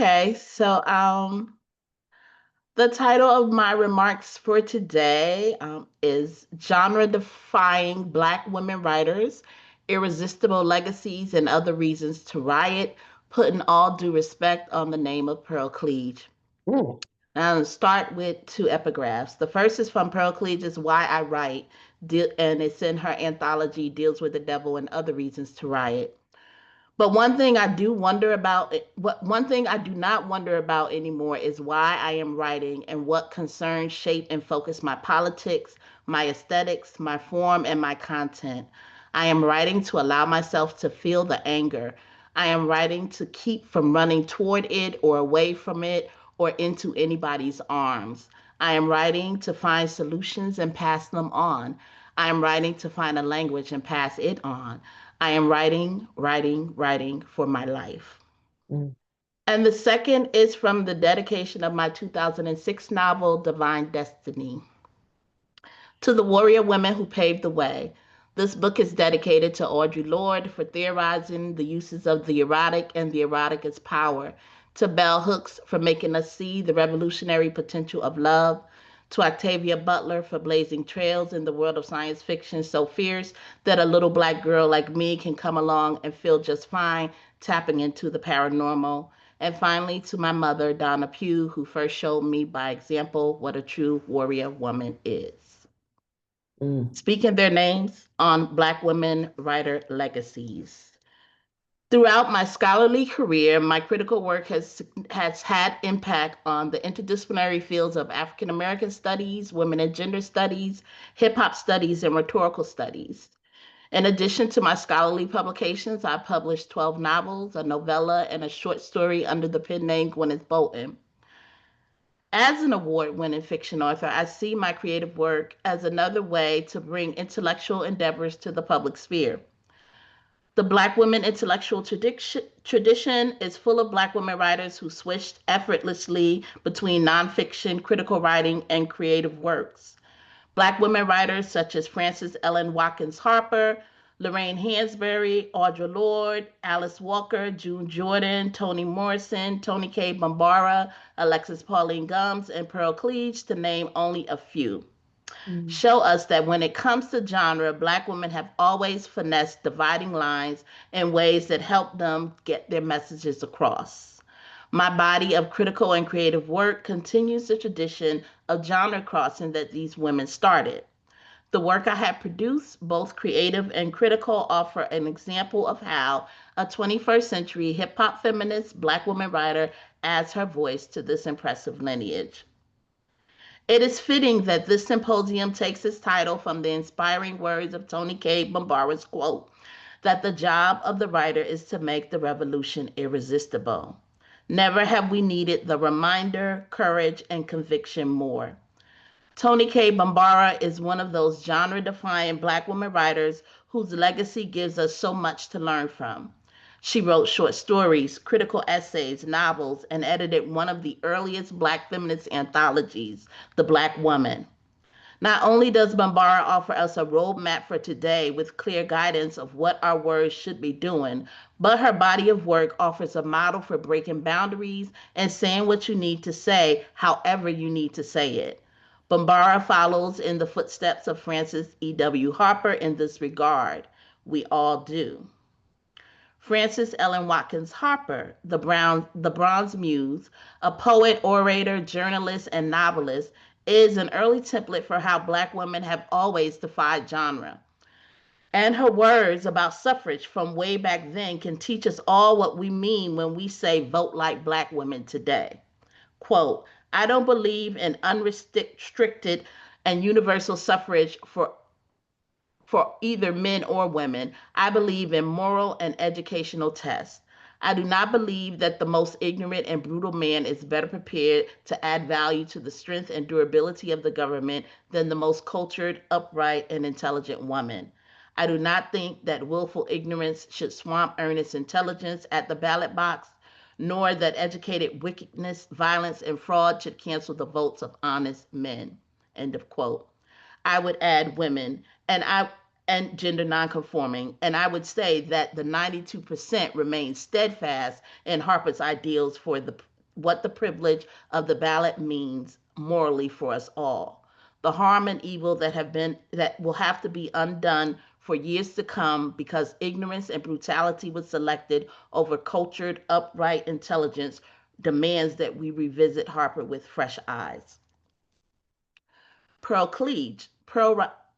Okay, so the title of my remarks for today is Genre-Defying Black Women Writers, Irresistible Legacies and Other Reasons to Riot, putting all due respect on the name of Pearl Cleage. Ooh. I'll start with two epigraphs. The first is from Pearl Cleage's Why I Write, and it's in her anthology, Deals with the Devil and Other Reasons to Riot. But one thing I do wonder about, one thing I do not wonder about anymore is why I am writing and what concerns shape and focus my politics, my aesthetics, my form, and my content. I am writing to allow myself to feel the anger. I am writing to keep from running toward it or away from it or into anybody's arms. I am writing to find solutions and pass them on. I am writing to find a language and pass it on. I am writing for my life. Mm. And the second is from the dedication of my 2006 novel, Divine Destiny. To the warrior women who paved the way. This book is dedicated to Audre Lorde for theorizing the uses of the erotic and the erotic as power, to Bell Hooks for making us see the revolutionary potential of love, to Octavia Butler for blazing trails in the world of science fiction so fierce that a little black girl like me can come along and feel just fine, tapping into the paranormal. And finally, to my mother, Donna Pough, who first showed me by example what a true warrior woman is. Mm. Speaking their names on Black women writer legacies. Throughout my scholarly career, my critical work has had impact on the interdisciplinary fields of African American studies, women and gender studies, hip hop studies, and rhetorical studies. In addition to my scholarly publications, I published 12 novels, a novella, and a short story under the pen name Gwyneth Bolton. As an award-winning fiction author, I see my creative work as another way to bring intellectual endeavors to the public sphere. The Black women intellectual tradition is full of Black women writers who switched effortlessly between nonfiction, critical writing, and creative works. Black women writers such as Frances Ellen Watkins Harper, Lorraine Hansberry, Audre Lorde, Alice Walker, June Jordan, Toni Morrison, Toni Cade Bambara, Alexis Pauline Gumbs, and Pearl Cleage, to name only a few, show us that when it comes to genre, Black women have always finessed dividing lines in ways that help them get their messages across. My body of critical and creative work continues the tradition of genre crossing that these women started. The work I have produced, both creative and critical, offer an example of how a 21st century hip hop feminist Black woman writer adds her voice to this impressive lineage. It is fitting that this symposium takes its title from the inspiring words of Toni Cade Bambara's quote, that the job of the writer is to make the revolution irresistible. Never have we needed the reminder, courage, and conviction more. Toni Cade Bambara is one of those genre-defying Black women writers whose legacy gives us so much to learn from. She wrote short stories, critical essays, novels, and edited one of the earliest Black feminist anthologies, The Black Woman. Not only does Bambara offer us a roadmap for today with clear guidance of what our words should be doing, but her body of work offers a model for breaking boundaries and saying what you need to say, however you need to say it. Bambara follows in the footsteps of Frances E.W. Harper in this regard. We all do. Frances Ellen Watkins Harper, the Bronze Muse, a poet, orator, journalist, and novelist, is an early template for how Black women have always defied genre. And her words about suffrage from way back then can teach us all what we mean when we say vote like Black women today. Quote, I don't believe in unrestricted and universal suffrage for either men or women. I believe in moral and educational tests. I do not believe that the most ignorant and brutal man is better prepared to add value to the strength and durability of the government than the most cultured, upright, and intelligent woman. I do not think that willful ignorance should swamp earnest intelligence at the ballot box, nor that educated wickedness, violence, and fraud should cancel the votes of honest men. End of quote. I would add women, and gender nonconforming, and I would say that the 92% remain steadfast in Harper's ideals for what the privilege of the ballot means morally for us all. The harm and evil that will have to be undone for years to come because ignorance and brutality was selected over cultured, upright intelligence demands that we revisit Harper with fresh eyes. Pearl Cleage,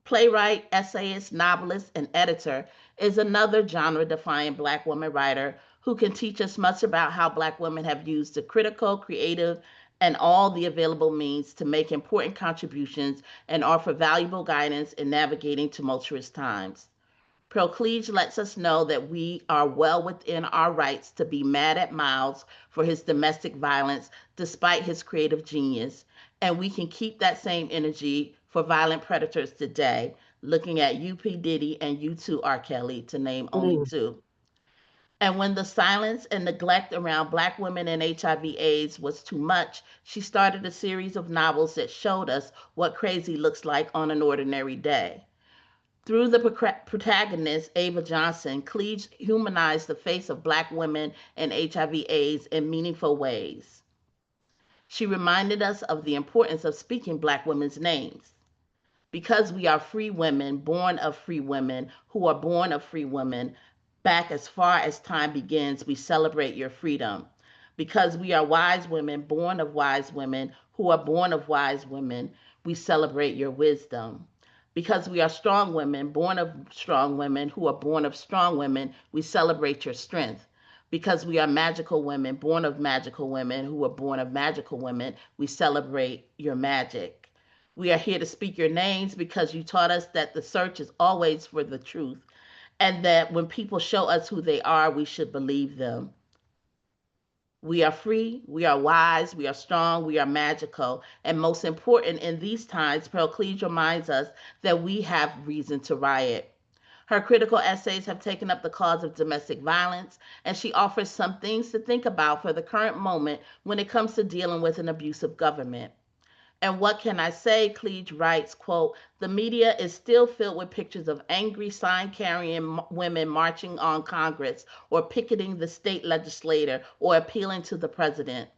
playwright, essayist, novelist, and editor, is another genre defying Black woman writer who can teach us much about how Black women have used the critical, creative, and all the available means to make important contributions and offer valuable guidance in navigating tumultuous times. Proclige lets us know that we are well within our rights to be mad at Miles for his domestic violence despite his creative genius, and we can keep that same energy for violent predators today, looking at UP Diddy and U2 R. Kelly, to name only mm, two. And when the silence and neglect around Black women and HIV/AIDS was too much, she started a series of novels that showed us what crazy looks like on an ordinary day. Through the protagonist, Ava Johnson, Cleage humanized the face of Black women and HIV/AIDS in meaningful ways. She reminded us of the importance of speaking Black women's names. Because we are free women, born of free women, who are born of free women, back as far as time begins, we celebrate your freedom. Because we are wise women, born of wise women, who are born of wise women, we celebrate your wisdom. Because we are strong women, born of strong women, who are born of strong women, we celebrate your strength. Because we are magical women, born of magical women, who are born of magical women, we celebrate your magic. We are here to speak your names because you taught us that the search is always for the truth and that when people show us who they are, we should believe them. We are free, we are wise, we are strong, we are magical, and most important in these times, Pericles reminds us that we have reason to riot. Her critical essays have taken up the cause of domestic violence, and she offers some things to think about for the current moment when it comes to dealing with an abusive government. And what can I say? Cleage writes, quote, the media is still filled with pictures of angry sign carrying women marching on Congress or picketing the state legislator or appealing to the president.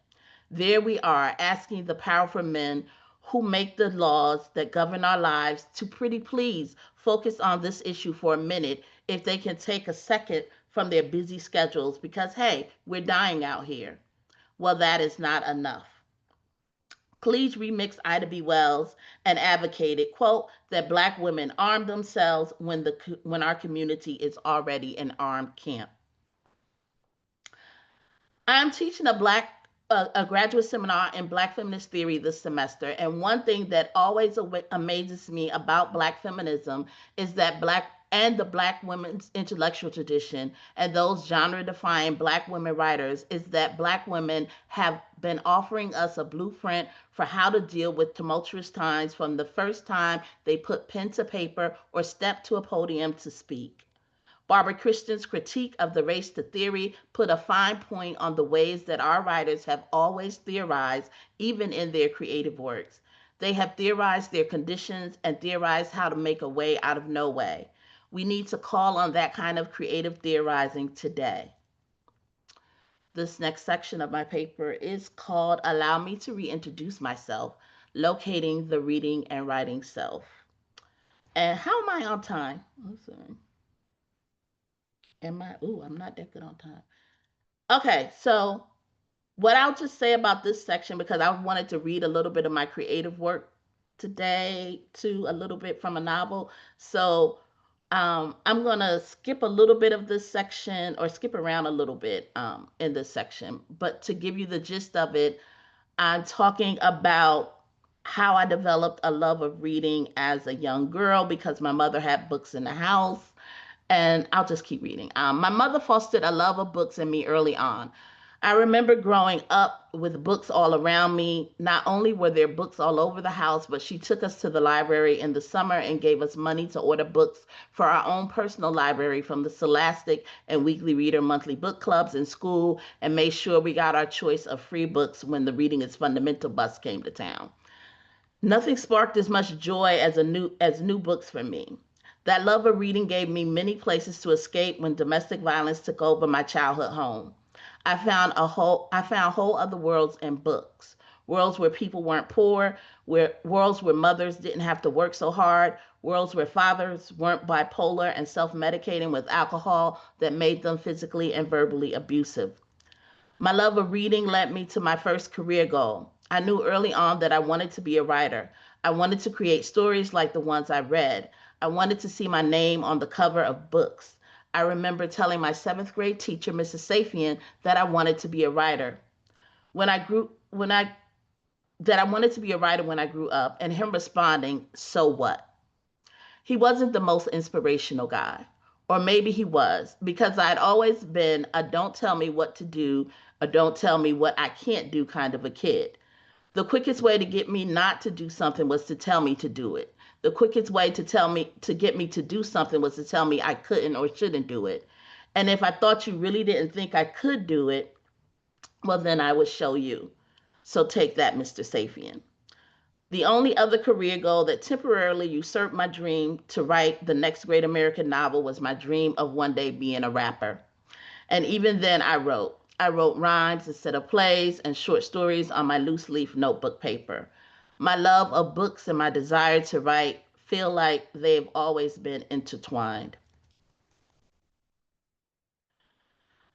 There we are asking the powerful men who make the laws that govern our lives to pretty please focus on this issue for a minute if they can take a second from their busy schedules because, hey, we're dying out here. Well, that is not enough. Cleage remixed Ida B. Wells and advocated, quote, that Black women arm themselves when our community is already an armed camp. I'm teaching a graduate seminar in Black feminist theory this semester, and one thing that always amazes me about Black feminism is that the Black women's intellectual tradition and those genre-defying Black women writers is that Black women have been offering us a blueprint for how to deal with tumultuous times from the first time they put pen to paper or step to a podium to speak. Barbara Christian's critique of the race to theory put a fine point on the ways that our writers have always theorized, even in their creative works. They have theorized their conditions and theorized how to make a way out of no way. We need to call on that kind of creative theorizing today. This next section of my paper is called Allow Me to Reintroduce Myself, Locating the Reading and Writing Self. And how am I on time? Let's see. Am I? Ooh, I'm not that good on time. Okay, so what I'll just say about this section, because I wanted to read a little bit of my creative work today, too, a little bit from a novel. So I'm going to skip a little bit of this section or skip around a little bit in this section. But to give you the gist of it, I'm talking about how I developed a love of reading as a young girl because my mother had books in the house, and I'll just keep reading. My mother fostered a love of books in me early on. I remember growing up with books all around me. Not only were there books all over the house, but she took us to the library in the summer and gave us money to order books for our own personal library from the Scholastic and Weekly Reader monthly book clubs in school and made sure we got our choice of free books when the Reading is Fundamental bus came to town. Nothing sparked as much joy as new books for me. That love of reading gave me many places to escape when domestic violence took over my childhood home. I found whole other worlds in books. Worlds where people weren't poor, where worlds where mothers didn't have to work so hard, worlds where fathers weren't bipolar and self-medicating with alcohol that made them physically and verbally abusive. My love of reading led me to my first career goal. I knew early on that I wanted to be a writer. I wanted to create stories like the ones I read. I wanted to see my name on the cover of books. I remember telling my seventh grade teacher, Mrs. Safian, that I wanted to be a writer. When I that I wanted to be a writer when I grew up, and him responding, "So what?" He wasn't the most inspirational guy. Or maybe he was, because I'd always been a don't tell me what to do or don't tell me what I can't do kind of a kid. The quickest way to get me not to do something was to tell me to do it. The quickest way to get me to do something was to tell me I couldn't or shouldn't do it. And if I thought you really didn't think I could do it, well, then I would show you. So take that, Mr. Safian. The only other career goal that temporarily usurped my dream to write the next great American novel was my dream of one day being a rapper. And even then, I wrote. I wrote rhymes instead of plays and short stories on my loose leaf notebook paper. My love of books and my desire to write feel like they've always been intertwined.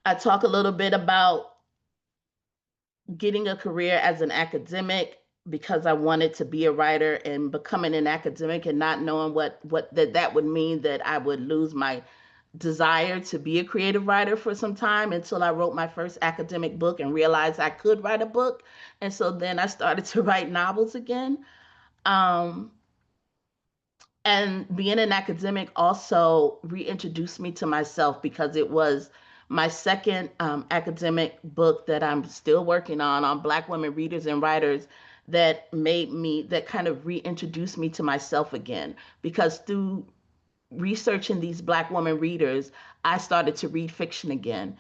I talk a little bit about getting a career as an academic because I wanted to be a writer, and becoming an academic and not knowing what that would mean, that I would lose my desire to be a creative writer for some time until I wrote my first academic book and realized I could write a book. And so then I started to write novels again. Um, and being an academic also reintroduced me to myself, because it was my second academic book that I'm still working on Black women readers and writers, that kind of reintroduced me to myself again. Because through researching these Black women readers, I started to read fiction again.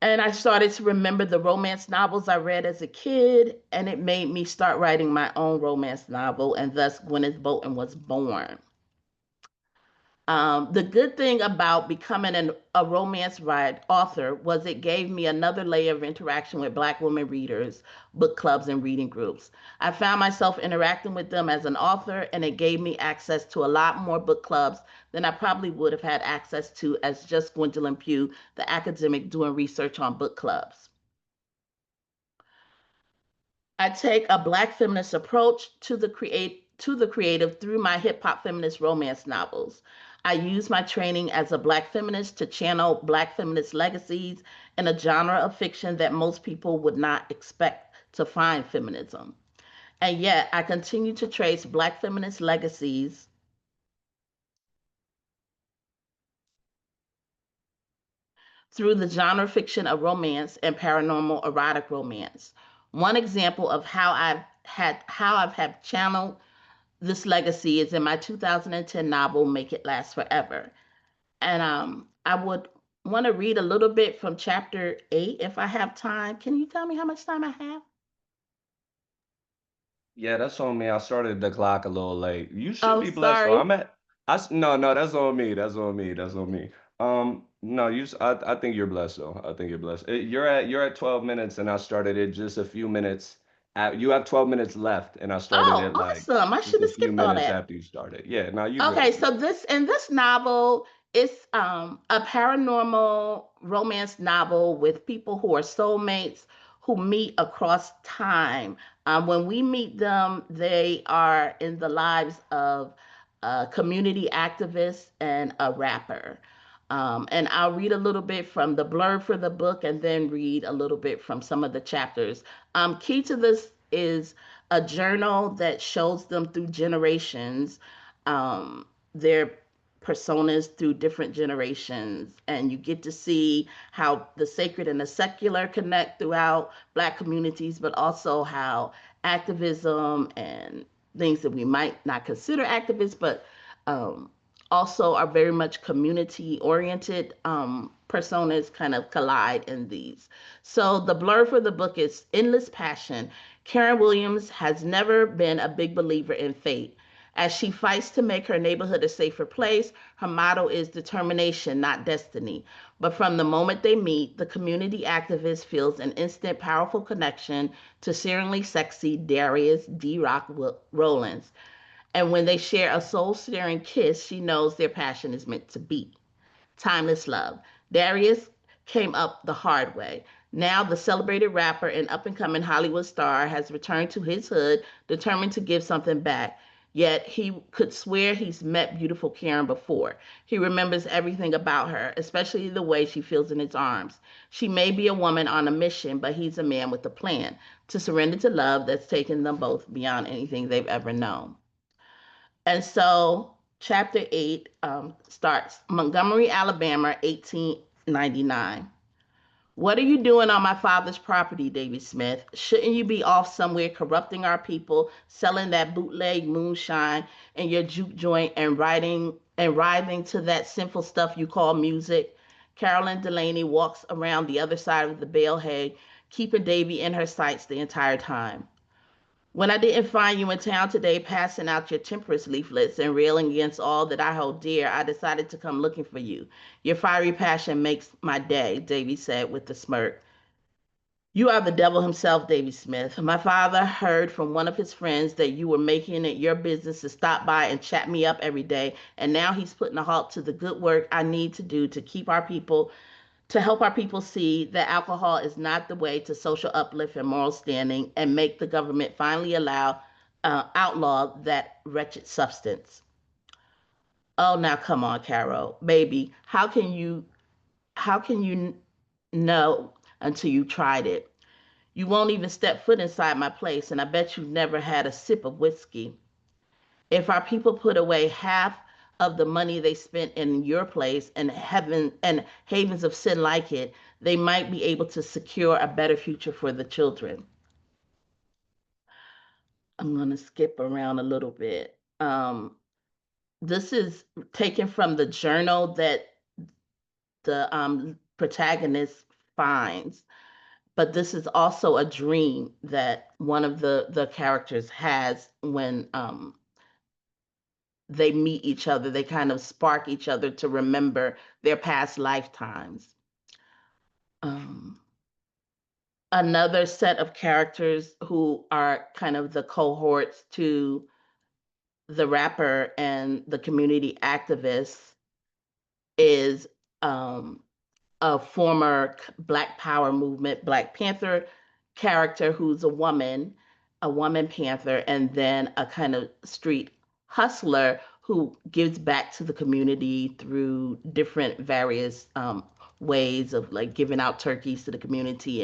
And I started to remember the romance novels I read as a kid, and it made me start writing my own romance novel, and thus Gwyneth Bolton was born. The good thing about becoming a romance author was it gave me another layer of interaction with Black women readers, book clubs, and reading groups. I found myself interacting with them as an author, and it gave me access to a lot more book clubs than I probably would have had access to as just Gwendolyn Pough, the academic doing research on book clubs. I take a Black feminist approach to the creative through my hip hop feminist romance novels. I use my training as a Black feminist to channel Black feminist legacies in a genre of fiction that most people would not expect to find feminism. And yet, I continue to trace Black feminist legacies through the genre fiction of romance and paranormal erotic romance. One example of how I've had channeled this legacy is in my 2010 novel, Make It Last Forever. And I would want to read a little bit from chapter 8 if I have time. Can you tell me how much time I have? Yeah, that's on me. I started the clock a little late. You should Oh, be blessed though. sorry. No, no, that's on me. That's on me. That's on me. No, I think you're blessed though. I think you're blessed. You're at 12 minutes and I started it just a few minutes you have 12 minutes left and I started Oh, it like awesome. I just should a have few skipped all minutes that. after you started. Yeah, no, you Okay, good. You so good. this in this novel, it's a paranormal romance novel with people who are soulmates who meet across time. When we meet them, they are in the lives of a community activist and a rapper. And I'll read a little bit from the blurb for the book and then read a little bit from some of the chapters. Key to this is a journal that shows them through generations, their personas through different generations, and you get to see how the sacred and the secular connect throughout Black communities, but also how activism and things that we might not consider activists, but um, also are very much community oriented personas kind of collide in these. So the blurb for the book is endless passion. Karen Williams has never been a big believer in fate. As she fights to make her neighborhood a safer place, her motto is determination, not destiny. But from the moment they meet, the community activist feels an instant powerful connection to searingly sexy Darius D. Rock Rollins. And when they share a soul-stirring kiss, she knows their passion is meant to be. Timeless love. Darius came up the hard way. Now, the celebrated rapper and up and coming Hollywood star has returned to his hood, determined to give something back. Yet he could swear he's met beautiful Karen before. He remembers everything about her, especially the way she feels in his arms. She may be a woman on a mission, but he's a man with a plan to surrender to love that's taken them both beyond anything they've ever known. And so chapter 8 starts Montgomery, Alabama, 1899. What are you doing on my father's property, Davy Smith? Shouldn't you be off somewhere corrupting our people, selling that bootleg moonshine in your juke joint and writhing to that sinful stuff you call music? Carolyn Delaney walks around the other side of the bale hay, keeping Davy in her sights the entire time. When I didn't find you in town today passing out your temperance leaflets and railing against all that I hold dear, I decided to come looking for you. Your fiery passion makes my day, Davy said with a smirk. You are the devil himself, Davy Smith. My father heard from one of his friends that you were making it your business to stop by and chat me up every day, and now he's putting a halt to the good work I need to do to help our people see that alcohol is not the way to social uplift and moral standing, and make the government finally outlaw that wretched substance. Oh, now come on, Carol, baby, how can you know until you tried it? You won't even step foot inside my place, and I bet you've never had a sip of whiskey. If our people put away half of the money they spent in your place and heaven and havens of sin like it, they might be able to secure a better future for the children. I'm going to skip around a little bit. This is taken from the journal that the protagonist finds, but this is also a dream that one of the characters has when they meet each other. They kind of spark each other to remember their past lifetimes. Um, Another set of characters who are kind of the cohorts to the rapper and the community activist is um, a former Black Power movement, Black Panther character who's a woman Panther, and then a kind of street hustler who gives back to the community through different various ways of like giving out turkeys to the community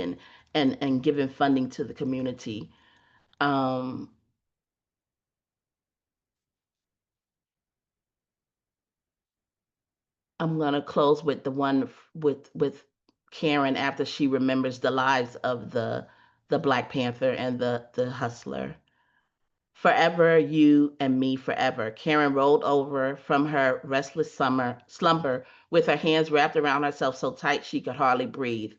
and giving funding to the community. Um, I'm gonna close with the one with Karen after she remembers the lives of the Black Panther and the hustler. Forever, you and me forever. Karen rolled over from her restless summer slumber with her hands wrapped around herself so tight she could hardly breathe.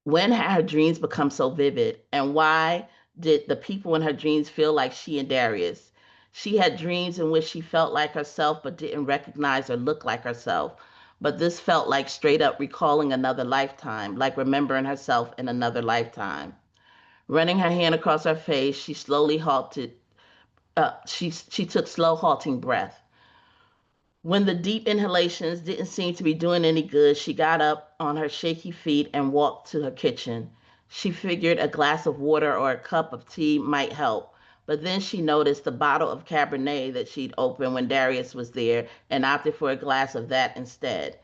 When had her dreams become so vivid, and why did the people in her dreams feel like she and Darius? She had dreams in which she felt like herself but didn't recognize or look like herself. But this felt like straight up recalling another lifetime, like remembering herself in another lifetime. Running her hand across her face, she slowly halted. She took slow, halting breath. When the deep inhalations didn't seem to be doing any good, she got up on her shaky feet and walked to her kitchen. She figured a glass of water or a cup of tea might help, but then she noticed the bottle of Cabernet that she'd opened when Darius was there and opted for a glass of that instead.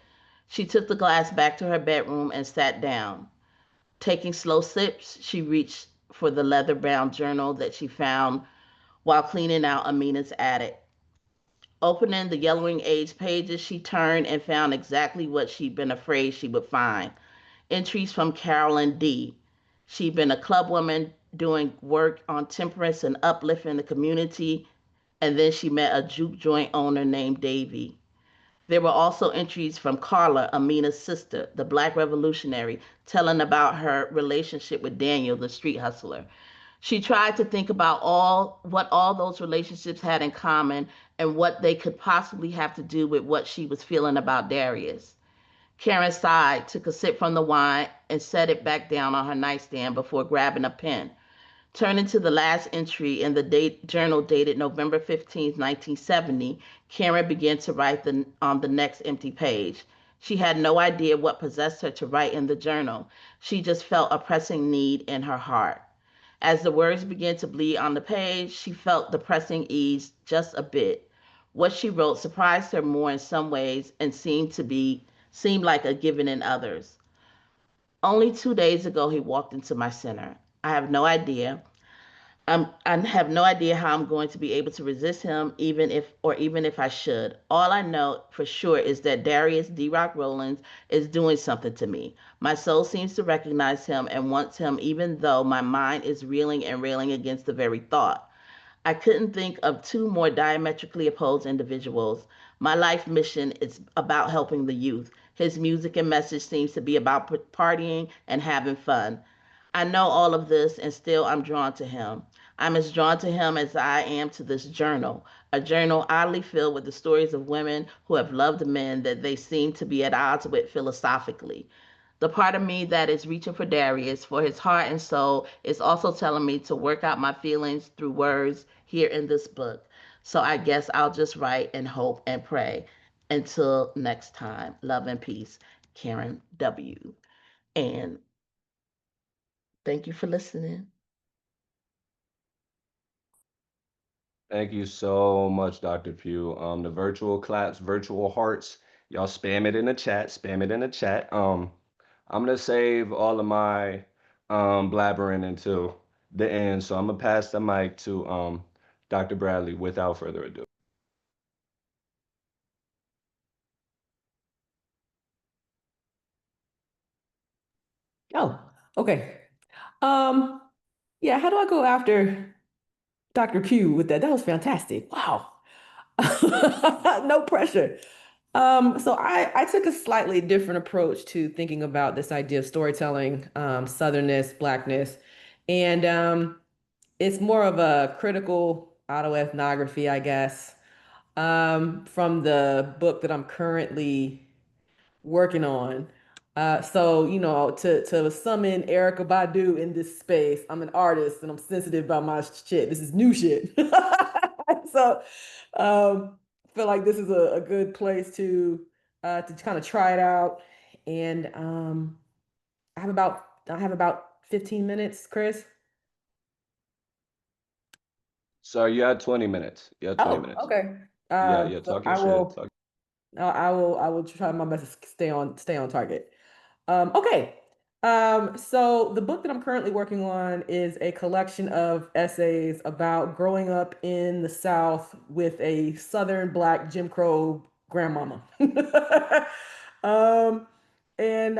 She took the glass back to her bedroom and sat down. Taking slow sips, she reached for the leather-bound journal that she found while cleaning out Amina's attic. Opening the yellowing age pages, she turned and found exactly what she'd been afraid she would find. Entries from Carolyn D. She'd been a clubwoman doing work on temperance and uplifting the community, and then she met a juke joint owner named Davy. There were also entries from Carla, Amina's sister, the Black revolutionary, telling about her relationship with Daniel, the street hustler. She tried to think about what all those relationships had in common and what they could possibly have to do with what she was feeling about Darius. Karen sighed, took a sip from the wine, and set it back down on her nightstand before grabbing a pen. Turning to the last entry in the journal dated November 15th, 1970, Karen began to write on the next empty page. She had no idea what possessed her to write in the journal. She just felt a pressing need in her heart. As the words began to bleed on the page, she felt the pressing ease just a bit. What she wrote surprised her more in some ways and seemed like a given in others. Only 2 days ago, he walked into my center. I have no idea. I have no idea how I'm going to be able to resist him, even if I should. All I know for sure is that Darius D. Rock Rollins is doing something to me. My soul seems to recognize him and wants him, even though my mind is reeling and railing against the very thought. I couldn't think of two more diametrically opposed individuals. My life mission is about helping the youth. His music and message seems to be about partying and having fun. I know all of this, and still I'm drawn to him. I'm as drawn to him as I am to this journal, a journal oddly filled with the stories of women who have loved men that they seem to be at odds with philosophically. The part of me that is reaching for Darius, for his heart and soul, is also telling me to work out my feelings through words here in this book. So I guess I'll just write and hope and pray. Until next time, love and peace, Karen W. And thank you for listening. Thank you so much, Dr. Pugh. The virtual claps, virtual hearts, y'all spam it in the chat, spam it in the chat. I'm gonna save all of my blabbering until the end, so I'm gonna pass the mic to Dr. Bradley without further ado. Oh, okay. Um, yeah, how do I go after Dr. Pugh with that? That was fantastic. Wow. No pressure. So I took a slightly different approach to thinking about this idea of storytelling, Southernness, Blackness, and it's more of a critical autoethnography, I guess, from the book that I'm currently working on. So, to summon Erica Badu in this space, I'm an artist and I'm sensitive about my shit. This is new shit. So, feel like this is a good place to kind of try it out. And I have about 15 minutes, Chris. So you had 20 minutes. You had 20 Oh, minutes. okay. Yeah, So talk your shit. Talk. I will try my best to stay on target. Okay. So the book that I'm currently working on is a collection of essays about growing up in the South with a Southern Black Jim Crow grandmama. um, and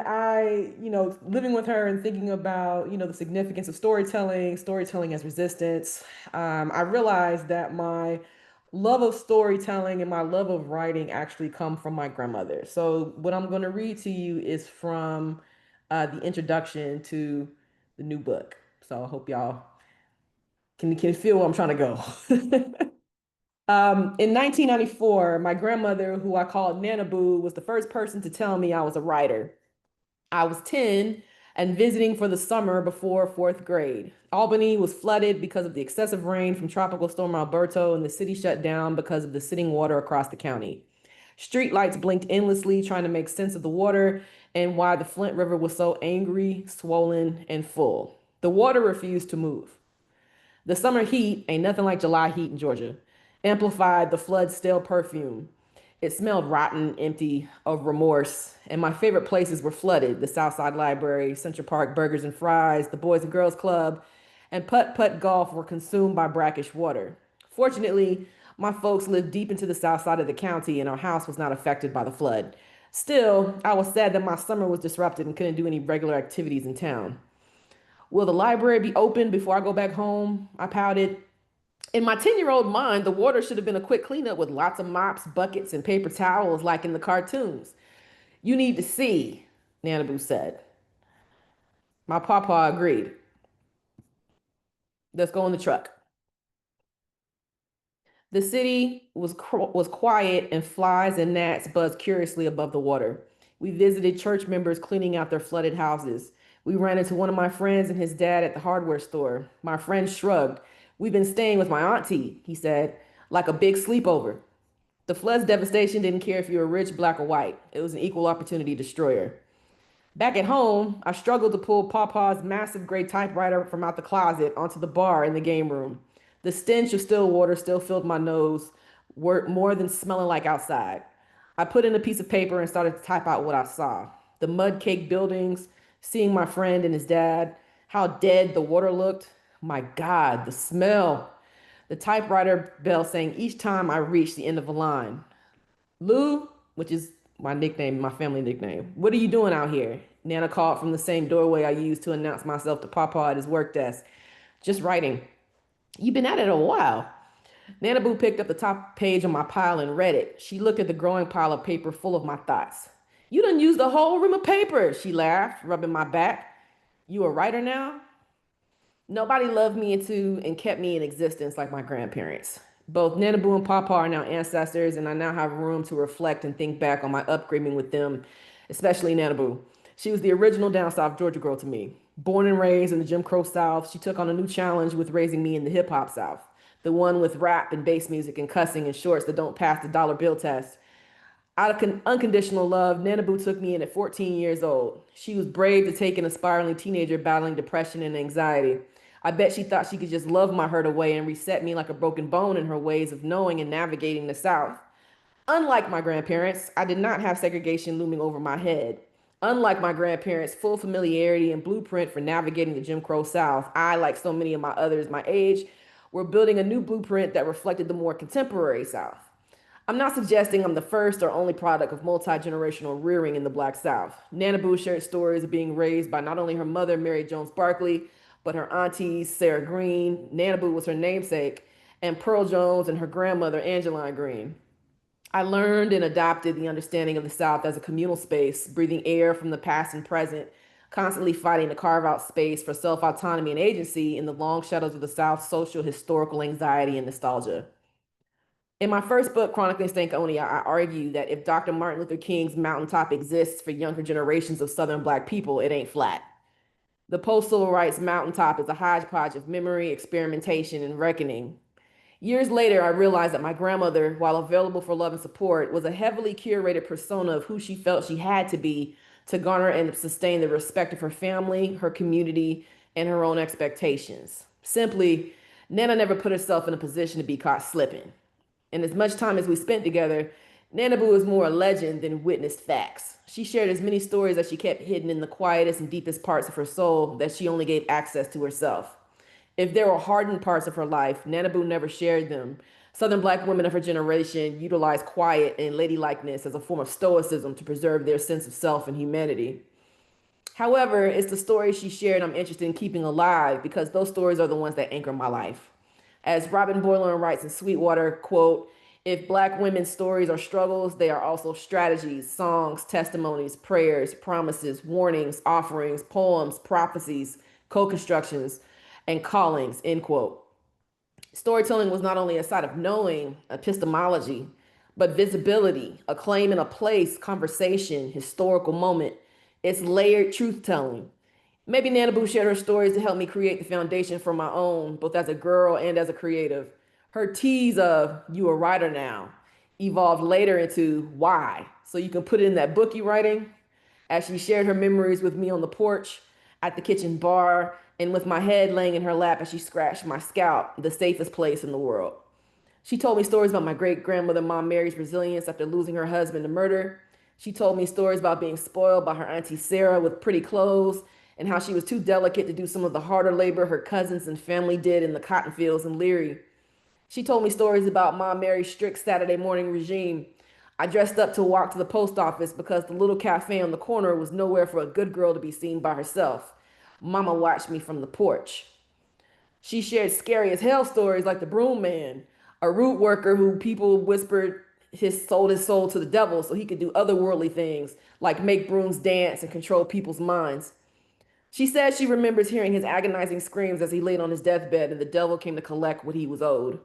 living with her and thinking about, the significance of storytelling as resistance. I realized that my love of storytelling and my love of writing actually come from my grandmother. So what I'm going to read to you is from the introduction to the new book. So I hope y'all can feel where I'm trying to go. In 1994, my grandmother, who I called Nana Boo, was the first person to tell me I was a writer. I was 10 and visiting for the summer before fourth grade. Albany was flooded because of the excessive rain from Tropical Storm Alberto, and the city shut down because of the sitting water across the county. Street lights blinked endlessly, trying to make sense of the water and why the Flint River was so angry, swollen, and full. The water refused to move. The summer heat ain't nothing like July heat in Georgia, amplified the flood's stale perfume. It smelled rotten, empty, of remorse, and my favorite places were flooded: the Southside Library, Central Park Burgers and Fries, the Boys and Girls Club, and putt-putt golf were consumed by brackish water. Fortunately, my folks lived deep into the south side of the county, and our house was not affected by the flood. Still, I was sad that my summer was disrupted and couldn't do any regular activities in town. Will the library be open before I go back home? I pouted. In my 10-year-old mind, the water should have been a quick cleanup with lots of mops, buckets, and paper towels like in the cartoons. You need to see, Nanaboo said. My papa agreed. Let's go in the truck. The city was quiet, and flies and gnats buzzed curiously above the water. We visited church members cleaning out their flooded houses. We ran into one of my friends and his dad at the hardware store. My friend shrugged. "We've been staying with my auntie," he said, "like a big sleepover." The flood's devastation didn't care if you were rich, black, or white. It was an equal opportunity destroyer. Back at home, I struggled to pull Pawpaw's massive gray typewriter from out the closet onto the bar in the game room. The stench of still water still filled my nose, more than smelling like outside. I put in a piece of paper and started to type out what I saw. The mud-caked buildings, seeing my friend and his dad, how dead the water looked. My God, the smell. The typewriter bell sang each time I reached the end of a line. "Lou," which is my nickname, my family nickname, "what are you doing out here?" Nana called from the same doorway I used to announce myself to Papa at his work desk. "Just writing." "You've been at it a while." Nana Boo picked up the top page on my pile and read it. She looked at the growing pile of paper full of my thoughts. "You done used the whole room of paper," she laughed, rubbing my back. "You a writer now?" Nobody loved me into and kept me in existence like my grandparents. Both Nana Boo and Papa are now ancestors, and I now have room to reflect and think back on my upbringing with them, especially Nana Boo. She was the original down South Georgia girl to me. Born and raised in the Jim Crow South, she took on a new challenge with raising me in the hip hop South, the one with rap and bass music and cussing and shorts that don't pass the dollar bill test. Out of unconditional love, Nana Boo took me in at 14 years old. She was brave to take an aspiring teenager battling depression and anxiety. I bet she thought she could just love my hurt away and reset me like a broken bone in her ways of knowing and navigating the South. Unlike my grandparents, I did not have segregation looming over my head. Unlike my grandparents' full familiarity and blueprint for navigating the Jim Crow South, I, like so many of my others my age, were building a new blueprint that reflected the more contemporary South. I'm not suggesting I'm the first or only product of multi-generational rearing in the Black South. Nana Boo shared stories of being raised by not only her mother, Mary Jones Barkley, but her aunties, Sarah Green, Nana Boo was her namesake, and Pearl Jones and her grandmother, Angeline Green. I learned and adopted the understanding of the South as a communal space, breathing air from the past and present, constantly fighting to carve out space for self-autonomy and agency in the long shadows of the South's social, historical anxiety and nostalgia. In my first book, Chronicling Stankonia, I argue that if Dr. Martin Luther King's mountaintop exists for younger generations of Southern Black people, it ain't flat. The post-civil rights mountaintop is a hodgepodge of memory, experimentation, and reckoning. Years later, I realized that my grandmother, while available for love and support, was a heavily curated persona of who she felt she had to be to garner and sustain the respect of her family, her community, and her own expectations. Simply, Nana never put herself in a position to be caught slipping. And as much time as we spent together, Nana Boo is more a legend than witnessed facts. She shared as many stories as she kept hidden in the quietest and deepest parts of her soul that she only gave access to herself. If there were hardened parts of her life, Nana Boo never shared them. Southern Black women of her generation utilized quiet and ladylikeness as a form of stoicism to preserve their sense of self and humanity. However, it's the stories she shared I'm interested in keeping alive because those stories are the ones that anchor my life. As Robin Boylan writes in Sweetwater, quote, "If Black women's stories are struggles, they are also strategies, songs, testimonies, prayers, promises, warnings, offerings, poems, prophecies, co-constructions, and callings," end quote. Storytelling was not only a side of knowing, epistemology, but visibility, a claim in a place, conversation, historical moment. It's layered truth telling. Maybe Nana Boo shared her stories to help me create the foundation for my own, both as a girl and as a creative. Her tease of "you a writer now" evolved later into "why," so you can put it in that book you writing. As she shared her memories with me on the porch, at the kitchen bar, and with my head laying in her lap as she scratched my scalp, the safest place in the world. She told me stories about my great grandmother, Mom Mary's resilience after losing her husband to murder. She told me stories about being spoiled by her Auntie Sarah with pretty clothes and how she was too delicate to do some of the harder labor her cousins and family did in the cotton fields in Leary. She told me stories about Mom Mary's strict Saturday morning regime. I dressed up to walk to the post office because the little cafe on the corner was nowhere for a good girl to be seen by herself. Mama watched me from the porch. She shared scary as hell stories like the broom man, a root worker who people whispered sold his soul to the devil so he could do otherworldly things like make brooms dance and control people's minds. She says she remembers hearing his agonizing screams as he laid on his deathbed and the devil came to collect what he was owed.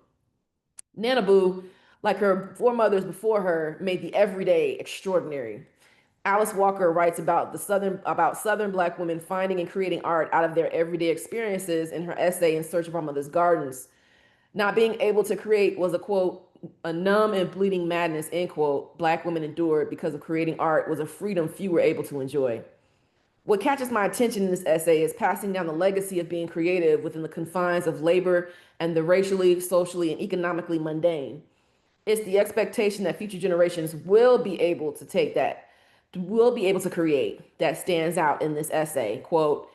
Nana Boo, like her foremothers before her, made the everyday extraordinary. Alice Walker writes about Southern Black women finding and creating art out of their everyday experiences in her essay In Search of Our Mother's Gardens. Not being able to create was a quote, a numb and bleeding madness, end quote, Black women endured because of creating art was a freedom few were able to enjoy. What catches my attention in this essay is passing down the legacy of being creative within the confines of labor and the racially, socially, and economically mundane. It's the expectation that future generations will be able to take that, will be able to create, that stands out in this essay. Quote,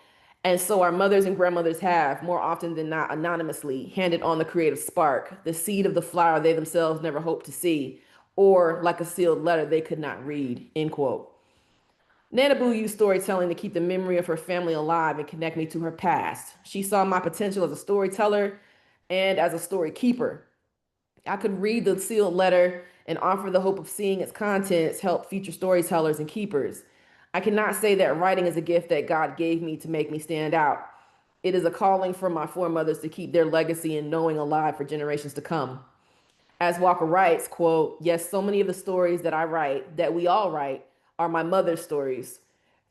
and so our mothers and grandmothers have, more often than not anonymously, handed on the creative spark, the seed of the flower they themselves never hoped to see, or like a sealed letter they could not read, end quote. Nana Boo used storytelling to keep the memory of her family alive and connect me to her past. She saw my potential as a storyteller and as a story keeper. I could read the sealed letter and offer the hope of seeing its contents help future storytellers and keepers. I cannot say that writing is a gift that God gave me to make me stand out. It is a calling for my foremothers to keep their legacy and knowing alive for generations to come. As Walker writes, quote, yes, so many of the stories that I write, that we all write, are my mother's stories.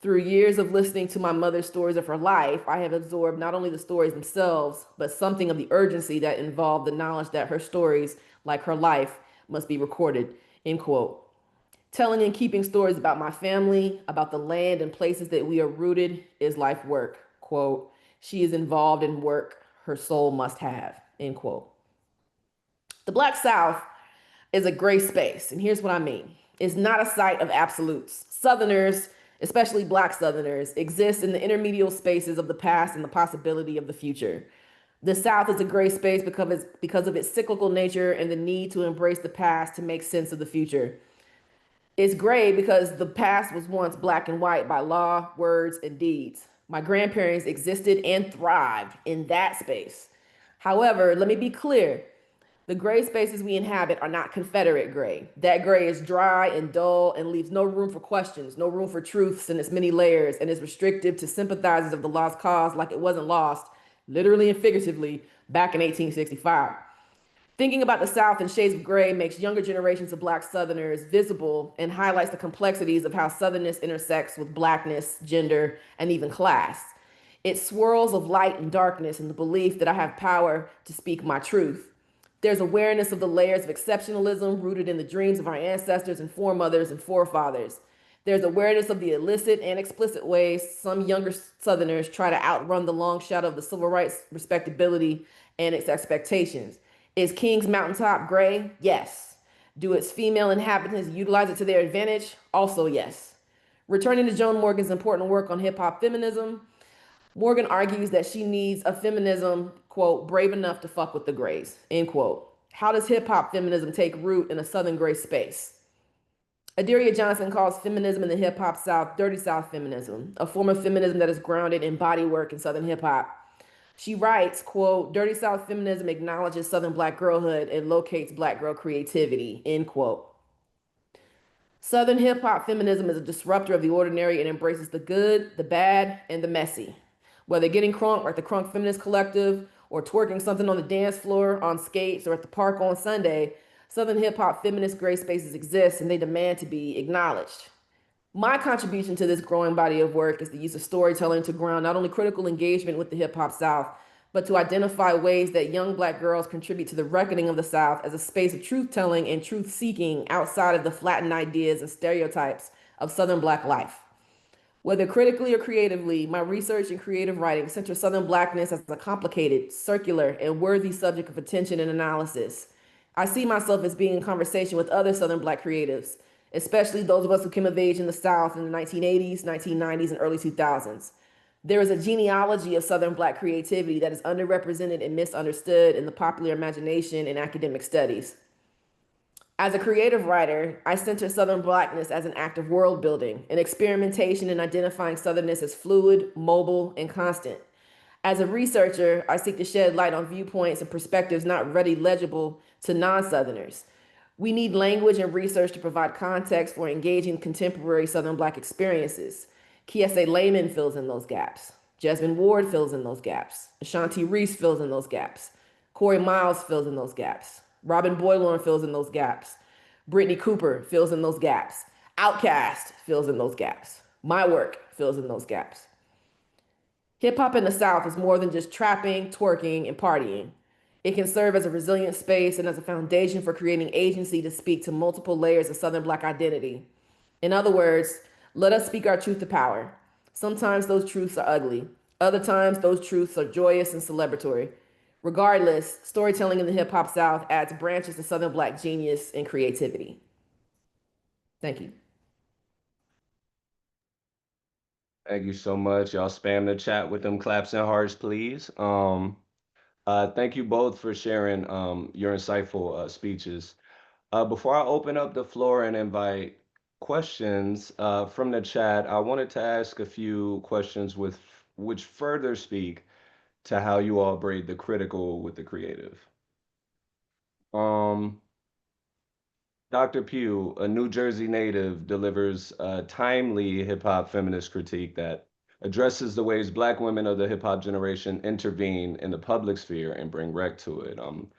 Through years of listening to my mother's stories of her life, I have absorbed not only the stories themselves, but something of the urgency that involved the knowledge that her stories, like her life, must be recorded, end quote. Telling and keeping stories about my family, about the land and places that we are rooted is life work, quote. She is involved in work her soul must have, end quote. The Black South is a gray space, and here's what I mean. It's not a site of absolutes. Southerners, especially Black Southerners, exist in the intermediate spaces of the past and the possibility of the future. The South is a gray space because of its cyclical nature and the need to embrace the past to make sense of the future. It's gray because the past was once black and white by law, words, and deeds. My grandparents existed and thrived in that space. However, let me be clear. The gray spaces we inhabit are not Confederate gray. That gray is dry and dull and leaves no room for questions, no room for truths in its many layers, and is restrictive to sympathizers of the lost cause like it wasn't lost, literally and figuratively, back in 1865. Thinking about the South in shades of gray makes younger generations of Black Southerners visible and highlights the complexities of how Southernness intersects with Blackness, gender, and even class. It swirls of light and darkness in the belief that I have power to speak my truth. There's awareness of the layers of exceptionalism rooted in the dreams of our ancestors and foremothers and forefathers. There's awareness of the illicit and explicit ways some younger Southerners try to outrun the long shadow of the civil rights respectability and its expectations. Is King's Mountaintop gray? Yes. Do its female inhabitants utilize it to their advantage? Also yes. Returning to Joan Morgan's important work on hip-hop feminism, Morgan argues that she needs a feminism, quote, brave enough to fuck with the grays, end quote. How does hip-hop feminism take root in a Southern gray space? Adiria Johnson calls feminism in the hip-hop South dirty South feminism, a form of feminism that is grounded in body work in Southern hip-hop. She writes, quote, dirty South feminism acknowledges Southern Black girlhood and locates Black girl creativity, end quote. Southern hip-hop feminism is a disruptor of the ordinary and embraces the good, the bad, and the messy. Whether getting crunk or at the Crunk Feminist Collective or twerking something on the dance floor, on skates, or at the park on Sunday, Southern hip-hop feminist gray spaces exist and they demand to be acknowledged. My contribution to this growing body of work is the use of storytelling to ground not only critical engagement with the hip-hop South, but to identify ways that young Black girls contribute to the reckoning of the South as a space of truth-telling and truth-seeking outside of the flattened ideas and stereotypes of Southern Black life. Whether critically or creatively, my research and creative writing center Southern Blackness as a complicated, circular, and worthy subject of attention and analysis. I see myself as being in conversation with other Southern Black creatives, especially those of us who came of age in the South in the 1980s, 1990s, and early 2000s. There is a genealogy of Southern Black creativity that is underrepresented and misunderstood in the popular imagination and academic studies. As a creative writer, I center Southern Blackness as an act of world building, an experimentation in identifying Southernness as fluid, mobile, and constant. As a researcher, I seek to shed light on viewpoints and perspectives not readily legible to non-Southerners. We need language and research to provide context for engaging contemporary Southern Black experiences. Kiese Layman fills in those gaps. Jasmine Ward fills in those gaps. Ashanti Reese fills in those gaps. Corey Miles fills in those gaps. Robin Boylorn fills in those gaps. Brittany Cooper fills in those gaps. Outkast fills in those gaps. My work fills in those gaps. Hip hop in the South is more than just trapping, twerking, and partying. It can serve as a resilient space and as a foundation for creating agency to speak to multiple layers of Southern Black identity. In other words, let us speak our truth to power. Sometimes those truths are ugly. Other times those truths are joyous and celebratory. Regardless, storytelling in the hip hop South adds branches to Southern Black genius and creativity. Thank you. Thank you so much. Y'all spam the chat with them claps and hearts, please. Thank you both for sharing your insightful speeches. Before I open up the floor and invite questions from the chat, I wanted to ask a few questions with which further speak to how you all braid the critical with the creative. Um, Dr. Pough, a New Jersey native, delivers a timely hip hop feminist critique that addresses the ways Black women of the hip hop generation intervene in the public sphere and bring rec to it. I'm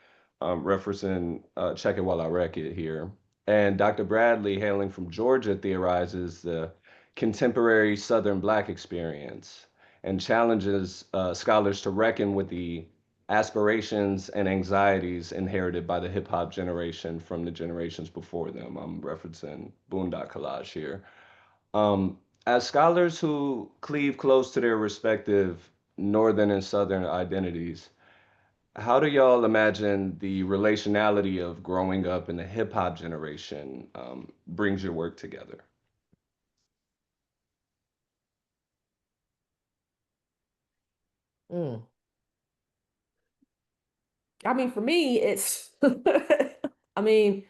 referencing Check It While I Wreck It here. And Dr. Bradley, hailing from Georgia, theorizes the contemporary Southern Black experience and challenges scholars to reckon with the aspirations and anxieties inherited by the hip hop generation from the generations before them. I'm referencing Boondock Collage here. As scholars who cleave close to their respective Northern and Southern identities, how do y'all imagine the relationality of growing up in the hip hop generation brings your work together? Mm. I mean, for me, it's, I mean,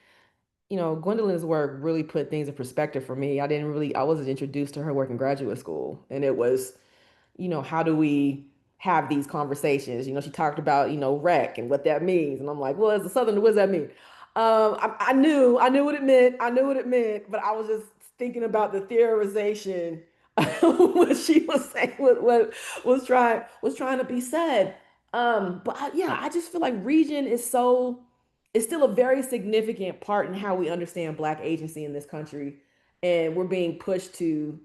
Gwendolyn's work really put things in perspective for me. I wasn't introduced to her work in graduate school. And it was, how do we have these conversations? She talked about, rec and what that means. And I'm like, well, as a Southern, what does that mean? I knew what it meant. I knew what it meant, but I was just thinking about the theorization, what she was saying, what was trying to be said. Yeah, I just feel like region is still a very significant part in how we understand Black agency in this country, and we're being pushed to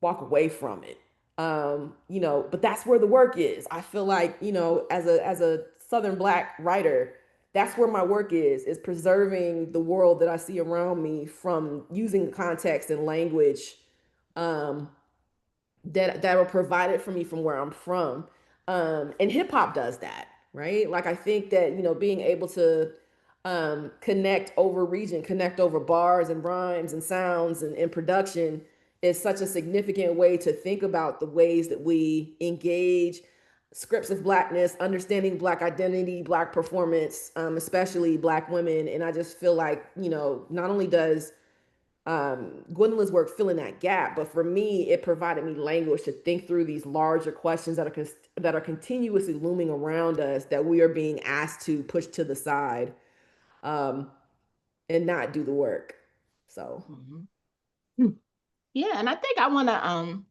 walk away from it. But that's where the work is. I feel like, as a Southern Black writer, that's where my work is preserving the world that I see around me from using context and language um, that are provided for me from where I'm from. And hip hop does that, right? Like I think that, being able to connect over region, connect over bars and rhymes and sounds and production is such a significant way to think about the ways that we engage scripts of Blackness, understanding Black identity, Black performance, especially Black women. And I just feel like, not only does Gwendolyn's work fill in that gap, but for me, it provided me language to think through these larger questions that are continuously looming around us that we are being asked to push to the side um, and not do the work. So, Yeah, and I think I want to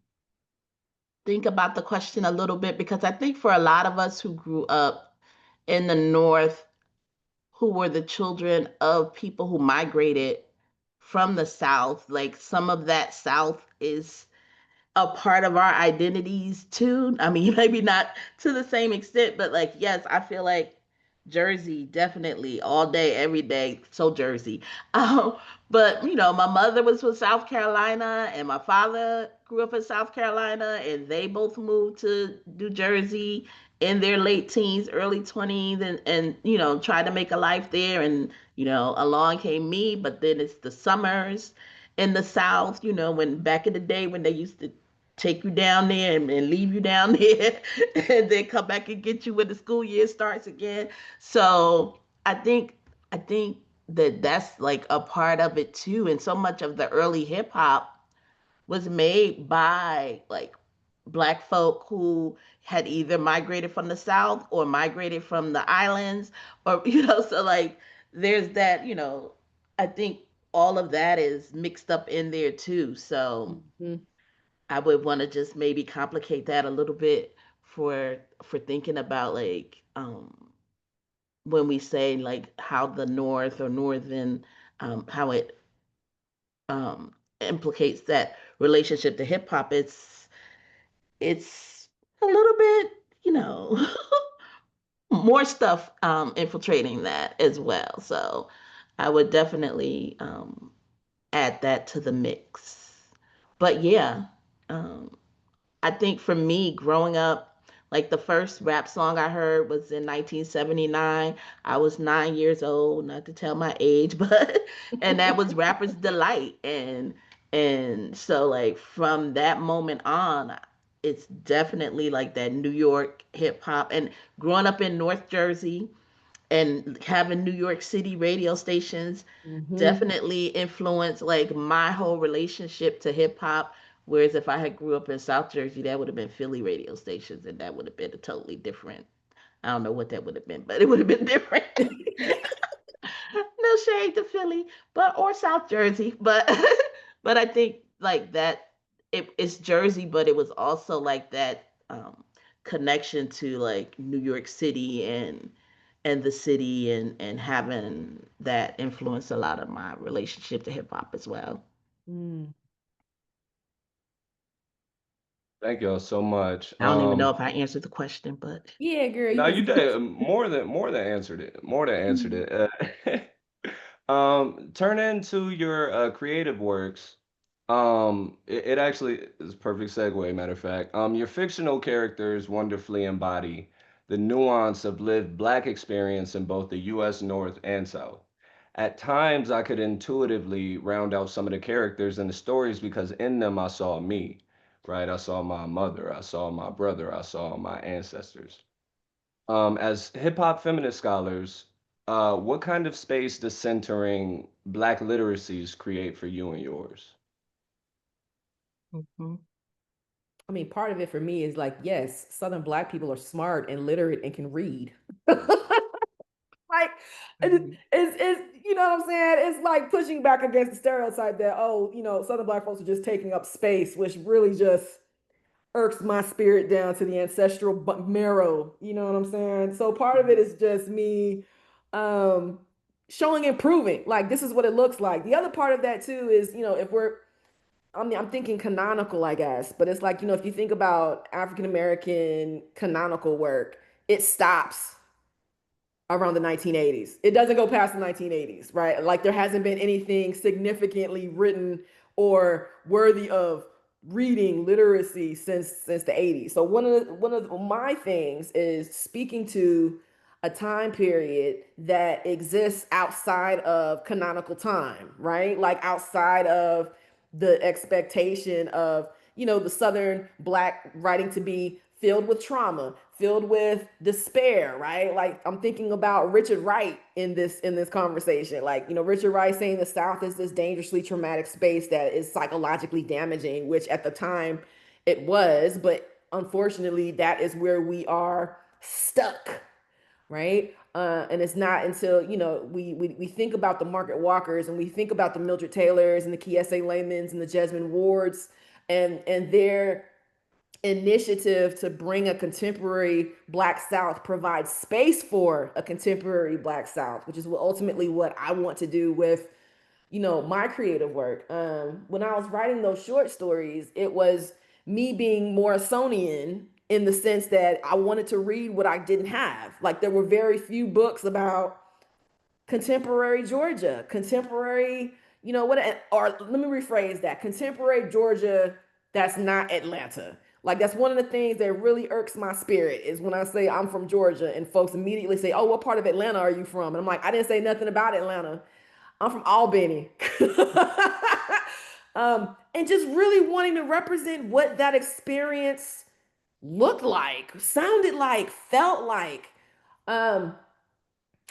think about the question a little bit because I think for a lot of us who grew up in the North, who were the children of people who migrated from the South, like some of that South is a part of our identities too. I mean, maybe not to the same extent, but like, yes, I feel like Jersey, definitely all day, every day, so Jersey. Um, but my mother was from South Carolina and my father grew up in South Carolina and they both moved to New Jersey in their late teens, early 20s and tried to make a life there. And, along came me, but then it's the summers in the South, when back in the day when they used to take you down there and leave you down there and then come back and get you when the school year starts again. So I think that that's like a part of it too. And so much of the early hip hop was made by like Black folk who had either migrated from the South or migrated from the islands or so like there's that, I think all of that is mixed up in there too. So mhm. I would want to just maybe complicate that a little bit for thinking about like when we say like how the North or Northern how it implicates that relationship to hip hop. It's a little bit, you know, more stuff infiltrating that as well. So I would definitely add that to the mix. But yeah, um, I think for me, growing up, like the first rap song I heard was in 1979. I was 9 years old, not to tell my age, but and that was Rapper's Delight. And so like from that moment on, it's definitely like that New York hip hop. And growing up in North Jersey and having New York City radio stations Mm-hmm. definitely influenced like my whole relationship to hip hop. Whereas if I had grew up in South Jersey, that would have been Philly radio stations, and that would have been a totally different. I don't know what that would have been, but it would have been different. No shade to Philly, but or South Jersey, but but I think like that it's Jersey, but it was also like that connection to like New York City and the city and having that influence a lot of my relationship to hip hop as well. Mm. Thank y'all so much. I don't even know if I answered the question, but Yeah, girl, you No, was you did more than answered it. More than answered it. Turn into your creative works. It actually is a perfect segue, matter of fact. Your fictional characters wonderfully embody the nuance of lived Black experience in both the U.S. North and South. At times, I could intuitively round out some of the characters and the stories because in them I saw me, right? I saw my mother, I saw my brother, I saw my ancestors. As hip hop feminist scholars, what kind of space does centering Black literacies create for you and yours? Mhm. I mean, part of it for me is like, yes, Southern Black people are smart and literate and can read. Like, Mhm. you know what I'm saying? It's like pushing back against the stereotype that, oh, Southern Black folks are just taking up space, which really just irks my spirit down to the ancestral marrow. You know what I'm saying? So part of it is just me um, showing and proving, like, this is what it looks like. The other part of that, too, is, if I mean, I'm thinking canonical, I guess, but it's like, if you think about African American canonical work, it stops around the 1980s. It doesn't go past the 1980s, right? Like there hasn't been anything significantly written or worthy of reading literacy since the 80s. So one of my things is speaking to a time period that exists outside of canonical time, right? Like outside of the expectation of the Southern Black writing to be filled with trauma, filled with despair, right? Like I'm thinking about Richard Wright in this conversation. Like, Richard Wright saying the South is this dangerously traumatic space that is psychologically damaging, which at the time it was, but unfortunately that is where we are stuck, right? And it's not until we think about the Margaret Walkers and we think about the Mildred Taylors and the Kiese Lamans and the Jesmyn Wards and their initiative to bring a contemporary Black South, provide space for a contemporary Black South, which is ultimately what I want to do with my creative work. When I was writing those short stories, it was me being Morrisonian in the sense that I wanted to read what I didn't have. Like there were very few books about contemporary Georgia, contemporary, what, or let me rephrase that, contemporary Georgia that's not Atlanta. Like that's one of the things that really irks my spirit is when I say I'm from Georgia and folks immediately say, "Oh, what part of Atlanta are you from?" And I'm like, "I didn't say nothing about Atlanta. I'm from Albany." And just really wanting to represent what that experience looked like, sounded like, felt like. Um,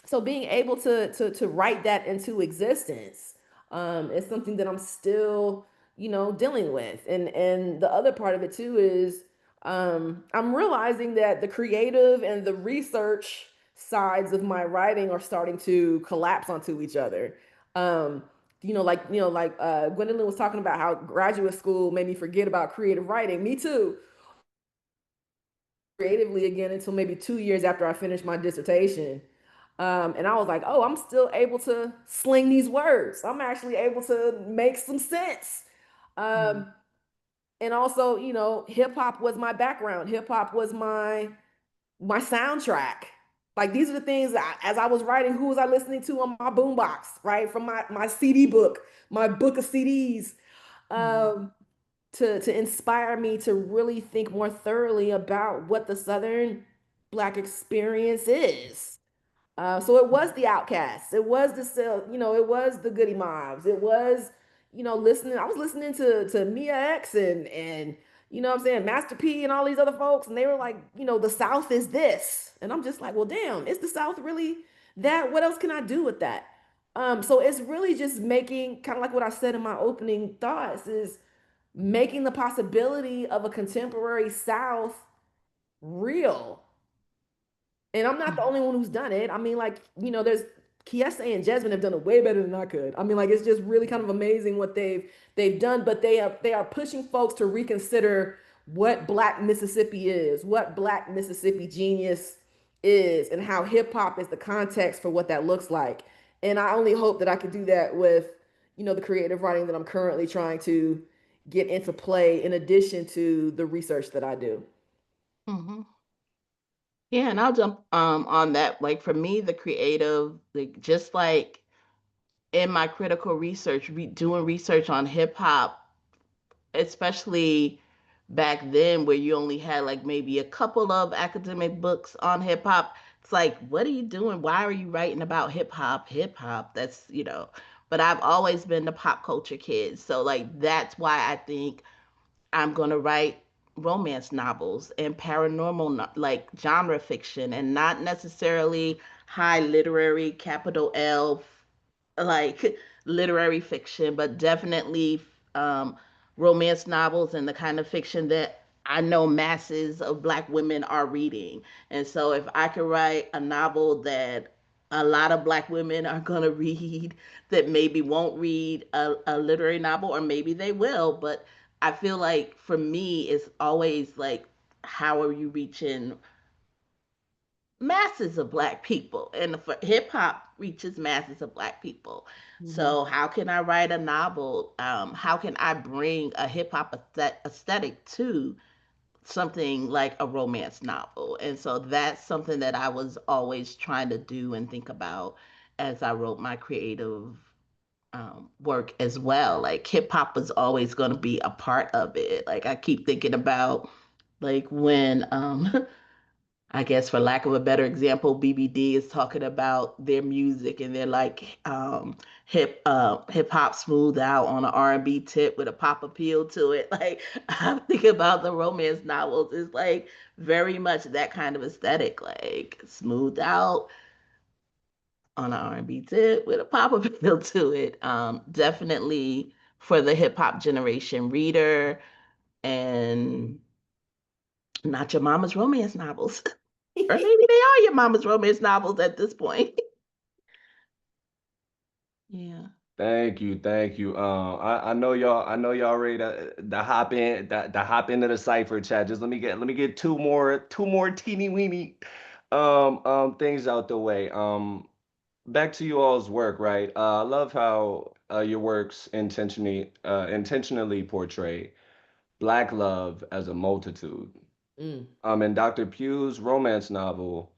so being able to write that into existence is something that I'm still dealing with, and the other part of it too is I'm realizing that the creative and the research sides of my writing are starting to collapse onto each other. um Gwendolyn was talking about how graduate school made me forget about creative writing. Me too. Creatively again until maybe 2 years after I finished my dissertation. And I was like, oh, I'm still able to sling these words. I'm actually able to make some sense. Mm-hmm. Um, and also, hip hop was my background. Hip hop was my soundtrack. Like these are the things that as I was writing, who was I listening to on my boombox, right? From my CD book, my book of CDs. Um, to inspire me to really think more thoroughly about what the Southern Black experience is. So it was the outcasts. It was it was the goody mobs. It was, listening. I was listening to Mia X and what I'm saying, Master P and all these other folks, and they were like, the South is this. And I'm just like, well, damn, is the South really that? What else can I do with that? So it's really just making kind of like what I said in my opening thoughts is making the possibility of a contemporary South real. And I'm not the only one who's done it. I mean, like, there's Kiese and Jasmine have done it way better than I could. I mean, like, it's just really kind of amazing what they've done, but they are pushing folks to reconsider what Black Mississippi is, what Black Mississippi genius is, and how hip hop is the context for what that looks like. And I only hope that I could do that with, the creative writing that I'm currently trying to get into play in addition to the research that I do. Mm-hmm. Yeah, and I'll jump on that. Like for me, the creative, like just like in my critical research, doing research on hip hop, especially back then where you only had like maybe a couple of academic books on hip hop. It's like, what are you doing? Why are you writing about hip hop? Hip hop, but I've always been the pop culture kid. So like that's why I think I'm going to write romance novels and paranormal like genre fiction and not necessarily high literary capital L like literary fiction, but definitely um, romance novels and the kind of fiction that I know masses of Black women are reading. And so, if I could write a novel that a lot of Black women are going to read, that maybe won't read a literary novel, or maybe they will, but I feel like for me, it's always like, how are you reaching masses of Black people? And for hip hop reaches masses of Black people. Mhm. So how can I write a novel? How can I bring a hip hop aesthetic to something like a romance novel? And so that's something that I was always trying to do and think about as I wrote my creative work as well. Like hip hop was always going to be a part of it. Like I keep thinking about like when I guess for lack of a better example, BBD is talking about their music and they're like hip hop smooth out on an R&B tip with a pop appeal to it. Like I'm thinking about the romance novels. It's like very much that kind of aesthetic, like smoothed out on an R&B tip with a pop appeal to it. Definitely for the hip hop generation reader and not your mama's romance novels. Or maybe they are your mama's romance novels at this point. Yeah. Thank you, thank you. I know y'all ready to hop in, to hop into the cipher chat. Just let me get two more teeny weeny things out the way. Back to you all's work, right? I love how your works intentionally portray Black love as a multitude. Mm. In Dr. Pugh's romance novel,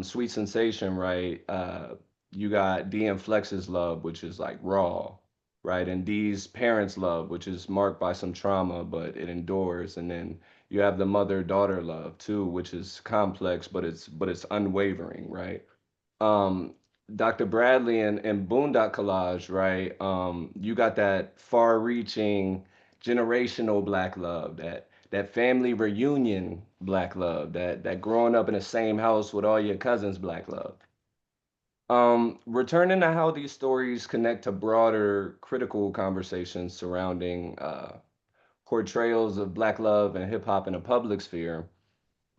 Sweet Sensation, right? You got D and Flex's love, which is like raw, right? And D's parents' love, which is marked by some trauma, but it endures. And then you have the mother-daughter love too, which is complex, but it's unwavering, right? um Dr. Bradley and Boondock Collage, right? You got that far-reaching generational Black love, that family reunion Black love, that growing up in the same house with all your cousins Black love. Returning to how these stories connect to broader critical conversations surrounding portrayals of Black love and hip hop in a public sphere.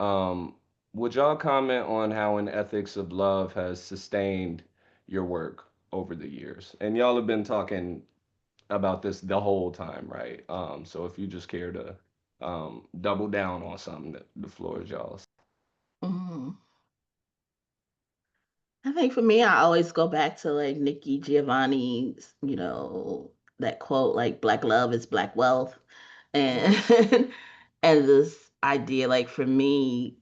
um, would y'all comment on how an ethics of love has sustained your work? over the years. And y'all have been talking about this the whole time, right? So if you just care to double down on something, the floor is y'all's. Mhm. I think for me, I always go back to like Nikki Giovanni's, that quote, like "Black love is Black wealth," and and this idea, like for me,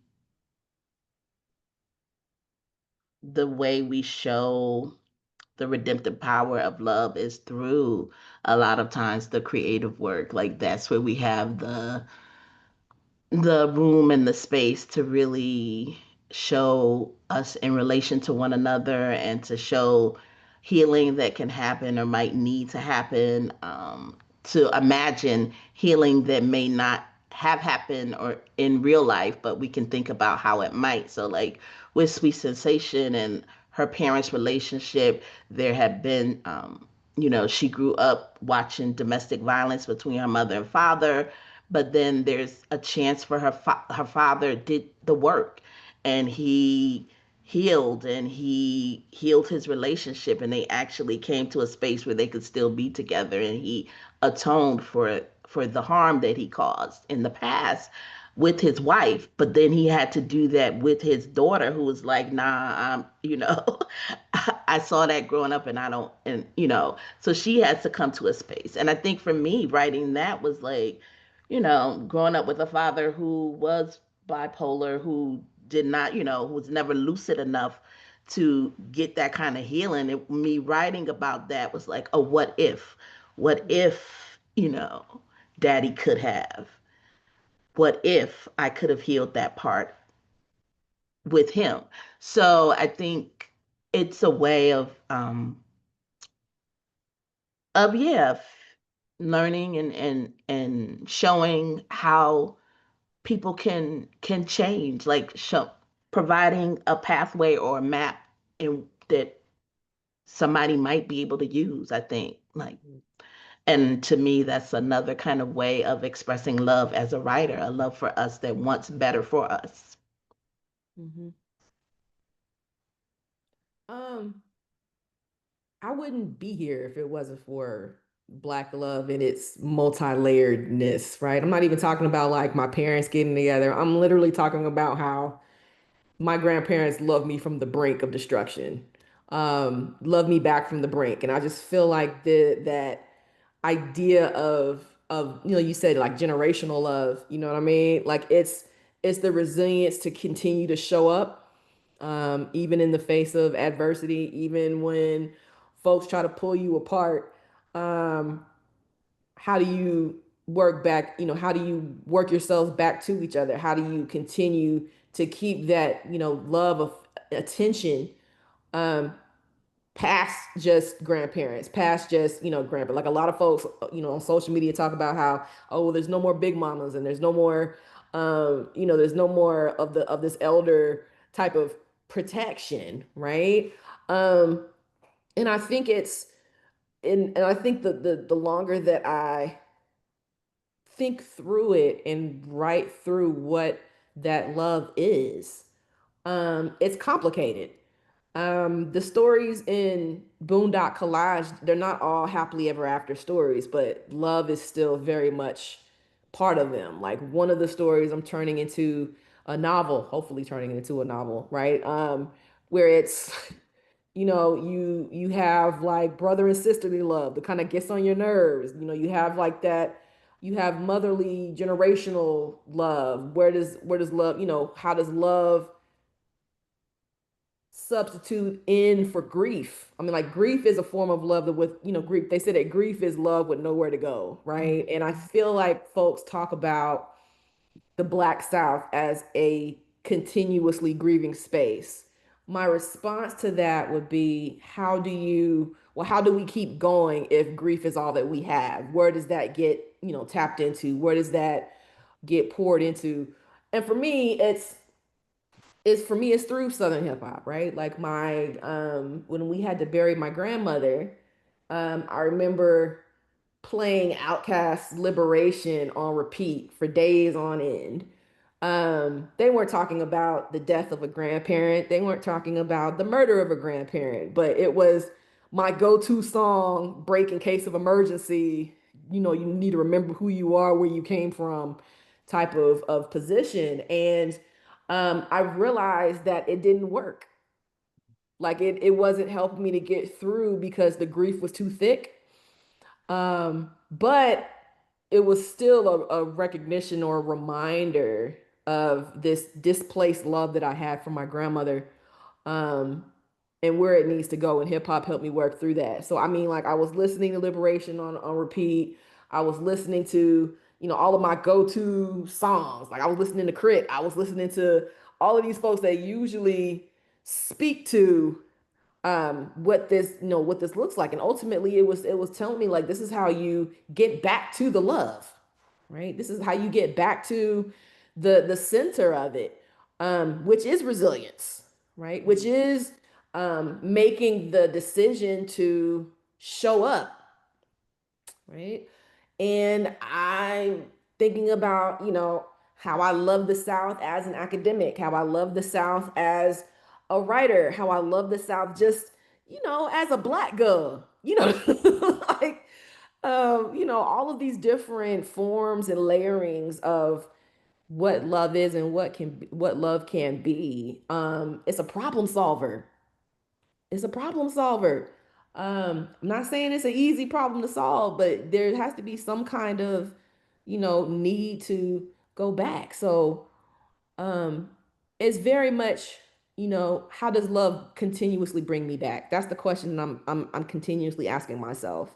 the way we show the redemptive power of love is through a lot of times the creative work. Like that's where we have the room and the space to really show us in relation to one another and to show healing that can happen or might need to happen, to imagine healing that may not have happened or in real life, but we can think about how it might. So like with Sweet Sensation and her parents relationship, there had been, she grew up watching domestic violence between her mother and father, but then there's a chance for her father did the work, and he healed his relationship, and they actually came to a space where they could still be together, and he atoned for the harm that he caused in the past with his wife. But then he had to do that with his daughter, who was like, nah, I saw that growing up, and I don't, and so she has to come to a space. And I think for me, writing that was like, growing up with a father who was bipolar, who did not, who was never lucid enough to get that kind of healing. Me writing about that was like, oh, what if? What if, daddy could have? What if I could have healed that part with him? So I think it's a way of yeah, learning and showing how people can change, like providing a pathway or a map in that somebody might be able to use, I think. Like, and to me, that's another kind of way of expressing love as a writer, a love for us that wants better for us. Mm-hmm. Um, I wouldn't be here if it wasn't for Black love and its multi-layeredness, right? I'm not even talking about like my parents getting together. I'm literally talking about how my grandparents loved me from the brink of destruction, loved me back from the brink. And I just feel like that idea of you said like generational love, you know what I mean? Like it's the resilience to continue to show up, even in the face of adversity, even when folks try to pull you apart. Um, how do you work back? How do you work yourselves back to each other? How do you continue to keep that, love of attention, um, past just grandparents, past just, grandpa. Like a lot of folks, on social media talk about how, oh, well, there's no more big mamas and there's no more, there's no more of this elder type of protection, right? Um, and I think and I think the longer that I think through it and write through what that love is, it's complicated. The stories in Boondock Collage, they're not all happily ever after stories, but love is still very much part of them. Like one of the stories I'm turning into a novel, hopefully turning it into a novel, right? Where it's you have like brother and sisterly love that kind of gets on your nerves. You have like that, you have motherly generational love. Where does love, how does love substitute in for grief? I mean, like grief is a form of love that with, grief, they say that grief is love with nowhere to go, right? And I feel like folks talk about the Black South as a continuously grieving space. My response to that would be, how do we keep going if grief is all that we have? Where does that get, tapped into? Where does that get poured into? And for me, it's through Southern hip hop, right? Like when we had to bury my grandmother, I remember playing Outkast's Liberation on repeat for days on end. They weren't talking about the death of a grandparent. They weren't talking about the murder of a grandparent, but it was my go-to song, break in case of emergency, you know, you need to remember who you are, where you came from, type of position. And I realized that it didn't work. Like it wasn't helping me to get through because the grief was too thick. But it was still a recognition or a reminder of this displaced love that I had from my grandmother, um, and where it needs to go. And hip hop helped me work through that. So I mean, like I was listening to Liberation on repeat. I was listening to, you know, all of my go-to songs. Like I was listening to Crit. I was listening to all of these folks that usually speak to what this, you know, what this looks like. And ultimately it was telling me like this is how you get back to the love, right? This is how you get back to the center of it, which is resilience, right? Which is making the decision to show up, right? And I'm thinking about, you know, how I love the South as an academic, how I love the South as a writer, how I love the South just, you know, as a Black girl, you know, like, you know, all of these different forms and layerings of what love is and what love can be. It's a problem solver. It's a problem solver. I'm not saying it's an easy problem to solve, but there has to be some kind of, you know, need to go back. So, um, it's very much, you know, how does love continuously bring me back? That's the question I'm continuously asking myself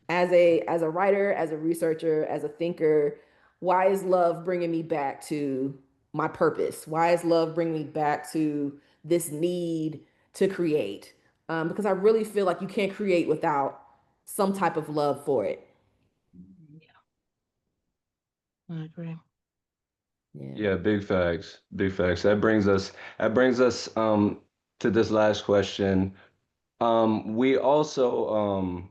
as a writer, as a researcher, as a thinker. Why is love bringing me back to my purpose? Why is love bringing me back to this need to create? Because I really feel like you can't create without some type of love for it. Yeah, I agree. Yeah. Yeah, big facts. Big facts. That brings us to this last question. We also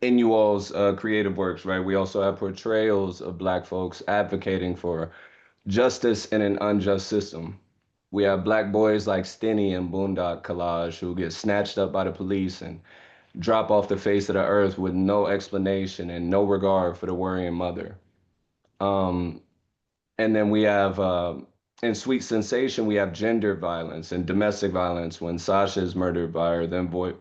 in you all's creative works, right? We also have portrayals of Black folks advocating for justice in an unjust system. We have Black boys like Stinny and Boondock Collage who get snatched up by the police and drop off the face of the earth with no explanation and no regard for the worrying mother. Um, and then we have in Sweet Sensation, we have gender violence and domestic violence when Sasha is murdered by her then boy.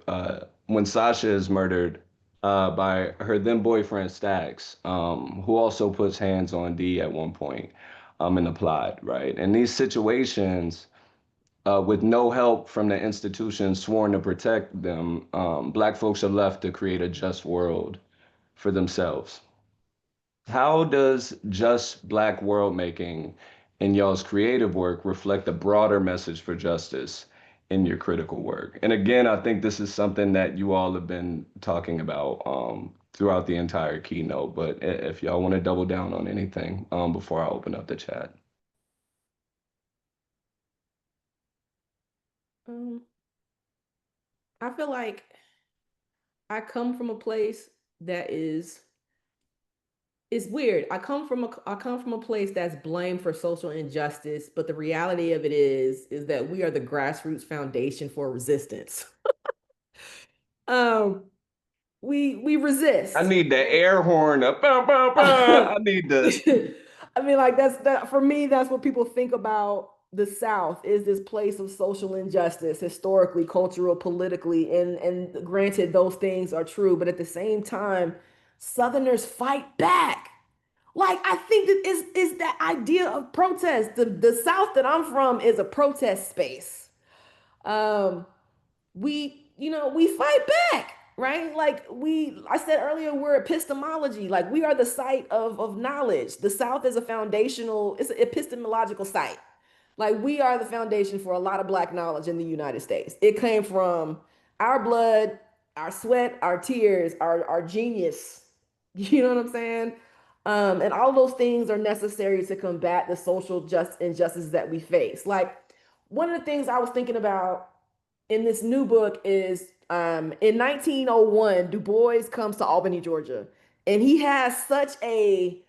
When Sasha is murdered by her then boyfriend Stax, who also puts hands on D at one point in the plot, right? And these situations, with no help from the institutions sworn to protect them, Black folks are left to create a just world for themselves. How does just Black world making in y'all's creative work reflect a broader message for justice in your critical work? And again, I think this is something that you all have been talking about throughout the entire keynote, but if y'all want to double down on anything before I open up the chat. Um, I feel like I come from a place that is it's weird. I come from a place that's blamed for social injustice, but the reality of it is that we are the grassroots foundation for resistance. Um, we I resist. need the air horn up. Bow, bow, bow. I need the I mean, like that's that for me, that's what people think about the South is this place of social injustice, historically, cultural, politically, and granted, those things are true, but at the same time, Southerners fight back. Like I think that is that idea of protest. The South that I'm from is a protest space. Um, we, you know, we fight back, right? Like I said earlier, we're epistemology. Like we are the site of knowledge. The South is a foundational, it's an epistemological site. Like we are the foundation for a lot of Black knowledge in the United States. It came from our blood, our sweat, our tears, our genius. You know what I'm saying? And all those things are necessary to combat the social just injustices that we face. Like one of the things I was thinking about in this new book is in 1901, Du Bois comes to Albany, Georgia, and he has such a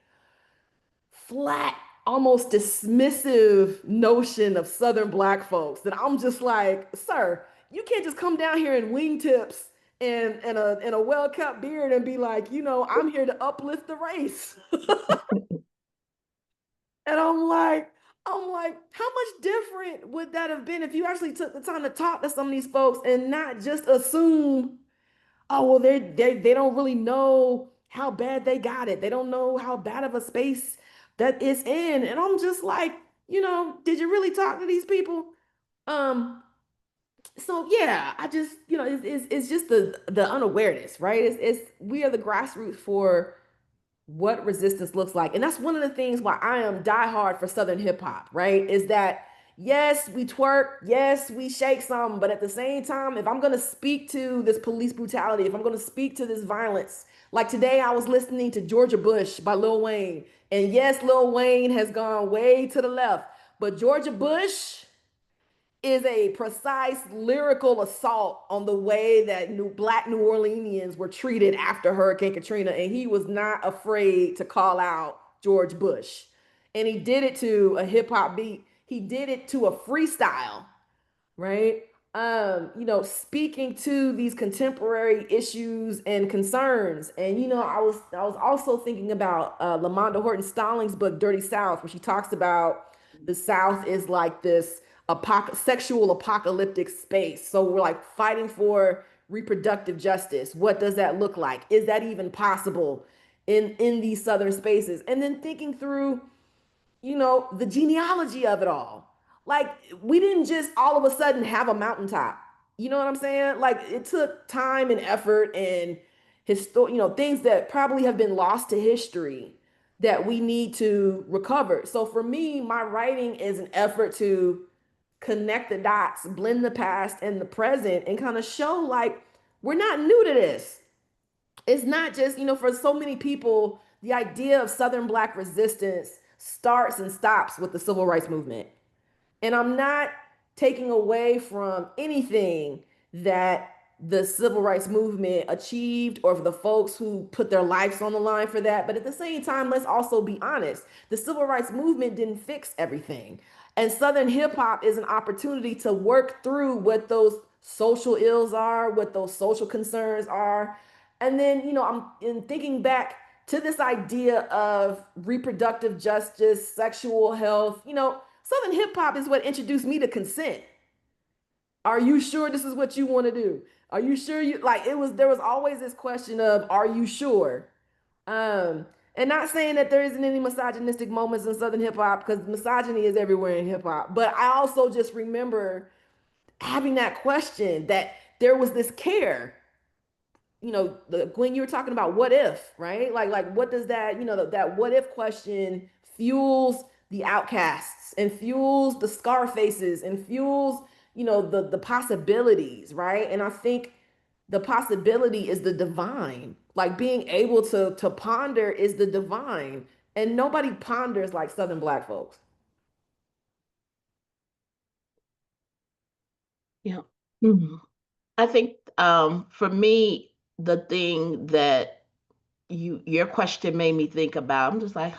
flat, almost dismissive notion of Southern Black folks that I'm just like, sir, you can't just come down here in wingtips and a well-kept beard and be like, I'm here to uplift the race. And I'm like, how much different would that have been if you actually took the time to talk to some of these folks and not just assume, oh, well, they don't really know how bad they got it. They don't know how bad of a space that it's in. And I'm just like, did you really talk to these people? Um, so yeah, I just, it's just the unawareness, right? It's we are the grassroots for what resistance looks like. And that's one of the things why I am diehard for Southern hip hop, right? Is that yes, we twerk, yes, we shake some, but at the same time, if I'm gonna speak to this police brutality, if I'm gonna speak to this violence, like today I was listening to Georgia Bush by Lil Wayne. And yes, Lil Wayne has gone way to the left, but Georgia Bush is a precise lyrical assault on the way that Black New Orleanians were treated after Hurricane Katrina. And he was not afraid to call out George Bush. And he did it to a hip hop beat. He did it to a freestyle, right? Speaking to these contemporary issues and concerns. And I was also thinking about Lamonda Horton Stallings' book Dirty South, where she talks about the South is like this sexual apocalyptic space. So we're like fighting for reproductive justice. What does that look like? Is that even possible in these southern spaces? And then thinking through the genealogy of it all. Like, we didn't just all of a sudden have a mountaintop. You know what I'm saying? Like, it took time and effort and things that probably have been lost to history that we need to recover. So for me, my writing is an effort to connect the dots, blend the past and the present, and kind of show like we're not new to this. It's not just, for so many people, the idea of Southern Black resistance starts and stops with the civil rights movement. And I'm not taking away from anything that the civil rights movement achieved or for the folks who put their lives on the line for that. But at the same time, let's also be honest. The civil rights movement didn't fix everything. And Southern hip hop is an opportunity to work through what those social ills are, what those social concerns are. And then, I'm in thinking back to this idea of reproductive justice, sexual health. Southern hip hop is what introduced me to consent. Are you sure this is what you want to do? Are you sure you like it was there was always this question of are you sure? Um and not saying that there isn't any misogynistic moments in Southern hip hop because misogyny is everywhere in hip hop, but I also just remember having that question that there was this care, when you were talking about what if, right? Like what does that, that what if question fuels the outcasts and fuels the scar faces and fuels, the possibilities, right? And I think the possibility is the divine. Like being able to ponder is the divine. And nobody ponders like Southern Black folks. Yeah. Mhm. I think for me, the thing that your question made me think about, I'm just like,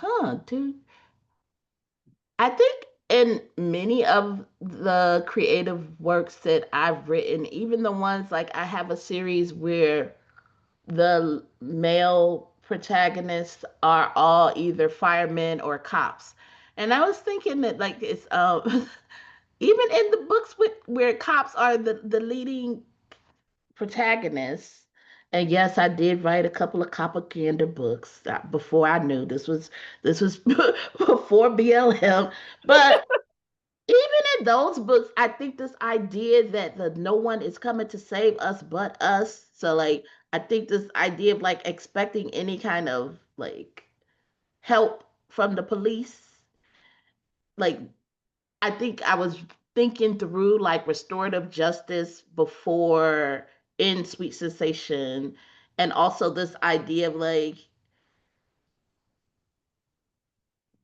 dude. I think in many of the creative works that I've written, even the ones like I have a series where the male protagonists are all either firemen or cops. And I was thinking that like it's even in the books where cops are the leading protagonists. And yes, I did write a couple of propaganda books before I knew this was before BLM. But even in those books, I think this idea that the no one is coming to save us but us. So like I think this idea of like expecting any kind of like help from the police, like I think I was thinking through like restorative justice before in Sweet Sensation, and also this idea of like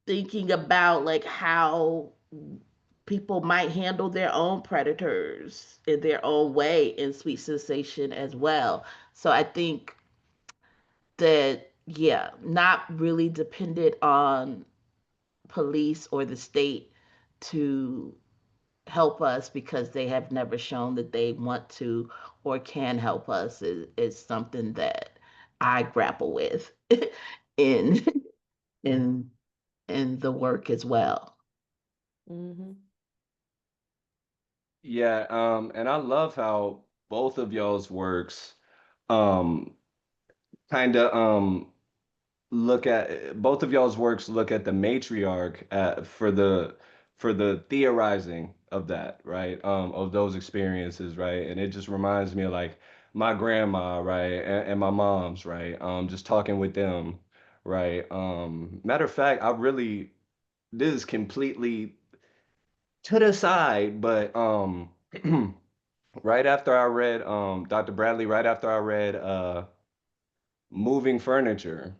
thinking about like how people might handle their own predators in their own way in Sweet Sensation as well. So I think that yeah, not really dependent on police or the state to help us because they have never shown that they want to or can help us is something that I grapple with in in in the work as well. Mm-hmm. Yeah, and I love how both of y'all's works um kind of look at both of y'all's works look at the matriarch for the theorizing of that, right? Of those experiences, right? And it just reminds me of like my grandma, right? And my mom's, right? Just talking with them, right? Matter of fact, I really this is completely to the side, but right after I read Dr. Bradley, right after I read Moving Furniture,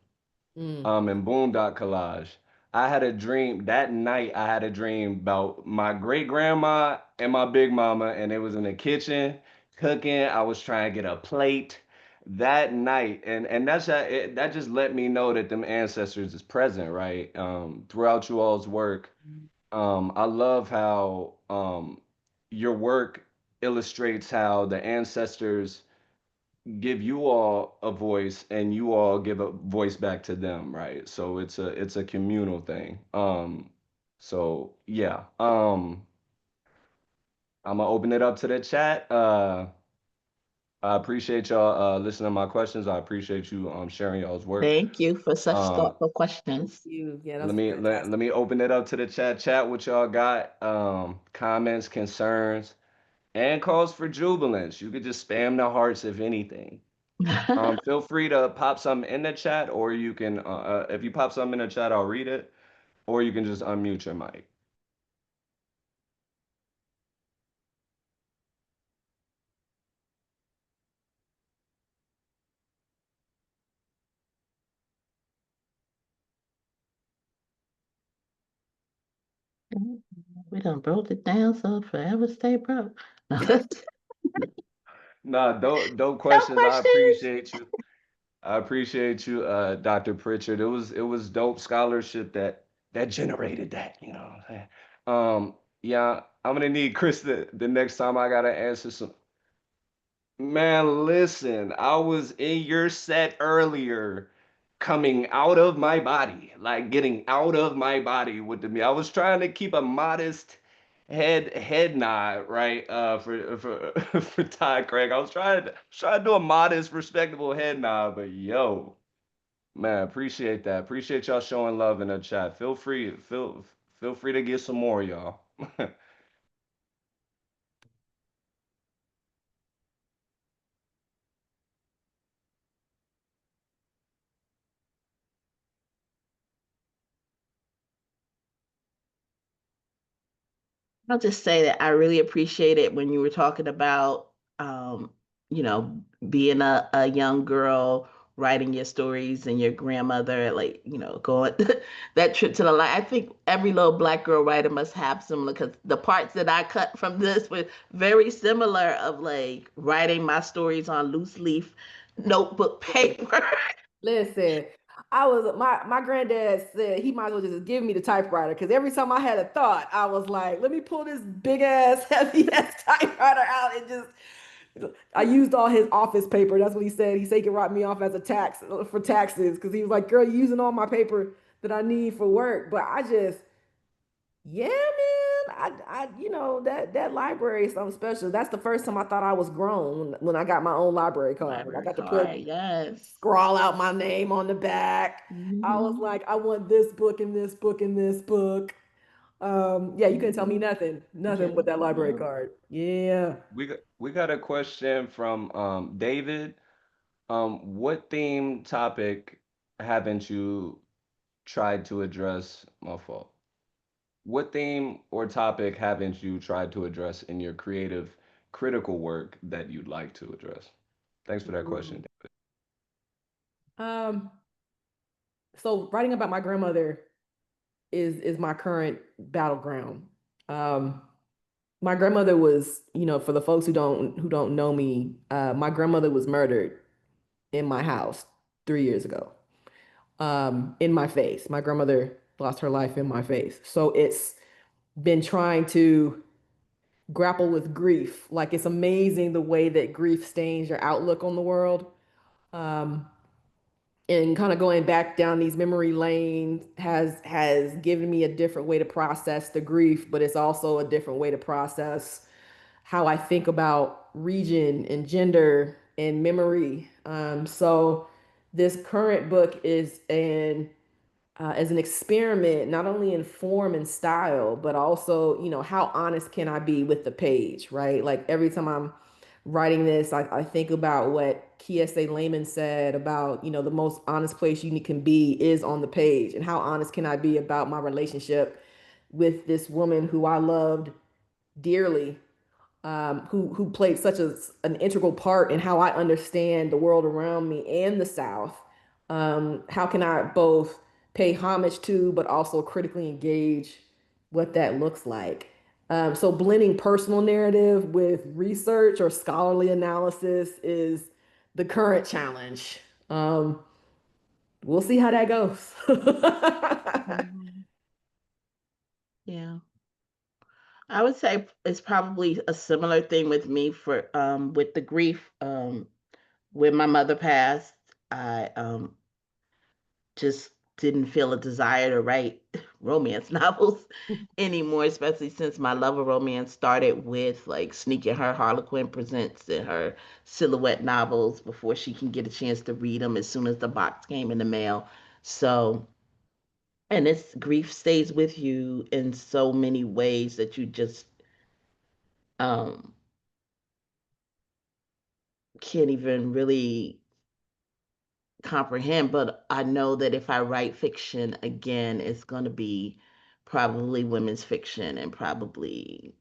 Mm. and Boondock Collage. I had a dream that night. I had a dream about my great grandma and my big mama, and it was in the kitchen cooking. I was trying to get a plate that night, and that just let me know that them ancestors is present, right? Throughout you all's work. I love how your work illustrates how the ancestors give you all a voice and you all give a voice back to them, right? So it's a communal thing. So yeah. I'm gonna open it up to the chat. I appreciate y'all listening to my questions. I appreciate you sharing y'all's work. Thank you for such Um thoughtful questions. You, yeah, let that's me fantastic. let me open it up to the chat. Chat what y'all got. Comments, concerns, and calls for jubilance. You could just spam the hearts if anything. Feel free to pop something in the chat, or you can, if you pop something in the chat, I'll read it, or you can just unmute your mic. We done broke it down so forever stay broke. No, Nah, dope no questions. I questions. appreciate you. I appreciate you, Dr. Pritchard. It was dope scholarship that generated that. You know what I'm saying? Yeah, I'm gonna need Chris the next time I gotta answer some. Man, listen, I was in your set earlier, coming out of my body, like getting out of my body with the me. I was trying to keep a modest head nod, right? For for Ty Craig. I was trying to do a modest, respectable head nod, but yo, man, appreciate that. Appreciate y'all showing love in the chat. Feel free to get some more, y'all. I'll just say that I really appreciate it when you were talking about, um, being a young girl writing your stories and your grandmother, like, going that trip to the light. I think every little Black girl writer must have similar, because the parts that I cut from this were very similar of like writing my stories on loose leaf notebook paper. Listen, my granddad said he might as well just give me the typewriter because every time I had a thought, I was like, let me pull this big ass, heavy ass typewriter out and just I used all his office paper. That's what he said. He said he could write me off as a tax for taxes because he was like, girl, you're using all my paper that I need for work. But I just, yeah, man, that library is something special. That's the first time I thought I was grown when I got my own library card. I Library got to put card, yes. scrawl out my name on the back. I was Mhm. like, I want this book and this book and this book. Yeah, you couldn't tell me nothing with Just, that library card. Yeah. We got a question from David. What theme topic haven't you tried to address? My fault. What theme or topic haven't you tried to address in your creative, critical work that you'd like to address? Thanks for that question. Um, so writing about my grandmother is my current battleground. Um, my grandmother was, for the folks who don't know me, my grandmother was murdered in my house 3 years ago. In my face. My grandmother lost her life in my face. So it's been trying to grapple with grief. Like it's amazing the way that grief stains your outlook on the world. Um, and kind of going back down these memory lanes has given me a different way to process the grief, but it's also a different way to process how I think about region and gender and memory. So this current book is an as an experiment, not only in form and style, but also, how honest can I be with the page, right? Like every time I'm writing this, I think about what Kiese Layman said about, the most honest place you can be is on the page. And how honest can I be about my relationship with this woman who I loved dearly, who played such an integral part in how I understand the world around me and the South. How can I both pay homage to, but also critically engage what that looks like? So blending personal narrative with research or scholarly analysis is the current challenge. We'll see how that goes. Mhm. Yeah. I would say it's probably a similar thing with me for with the grief. When my mother passed, I just didn't feel a desire to write romance novels anymore, especially since my love of romance started with like Sneaking Her Harlequin Presents and her silhouette novels before she can get a chance to read them as soon as the box came in the mail. So, and this grief stays with you in so many ways that you just um, can't even really comprehend. But I know that if I write fiction again, it's going to be probably women's fiction and probably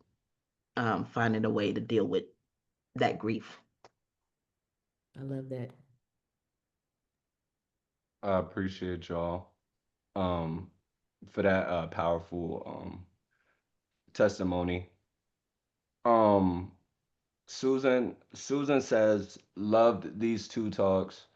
finding a way to deal with that grief. I love that. I appreciate y'all um, for that powerful testimony. Um, Susan says, loved these two talks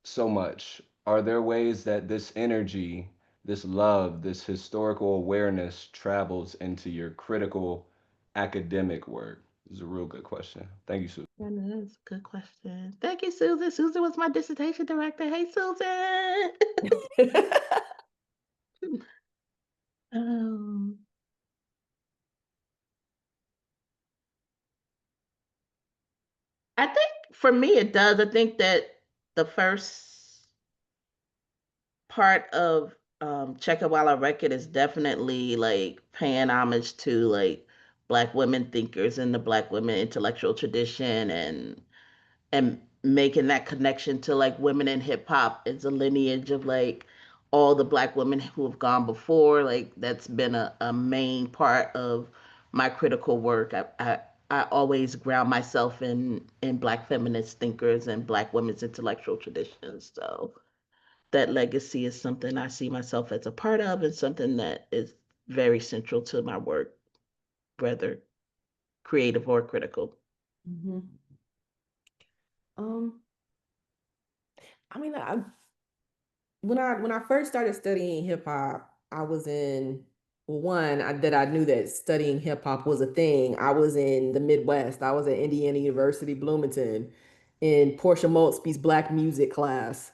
so much. Are there ways that this energy, this love, this historical awareness travels into your critical academic work? This is a real good question. Thank you, Susan. And that's a good question. Thank you, Susan. Susan was my dissertation director. Hey, Susan. um, I think for me it does. I think that the first part of Check It While I Wreck It is definitely like paying homage to like Black women thinkers in the Black women intellectual tradition and making that connection to like women in hip hop as a lineage of like all the Black women who have gone before. Like that's been a main part of my critical work. I always ground myself in Black feminist thinkers and Black women's intellectual traditions. So that legacy is something I see myself as a part of and something that is very central to my work, whether creative or critical. Mhm. Um, I mean, when I first started studying hip hop, I was in that I knew that studying hip hop was a thing. I was in the Midwest. I was at Indiana University, Bloomington, in Portia Maltby's Black music class.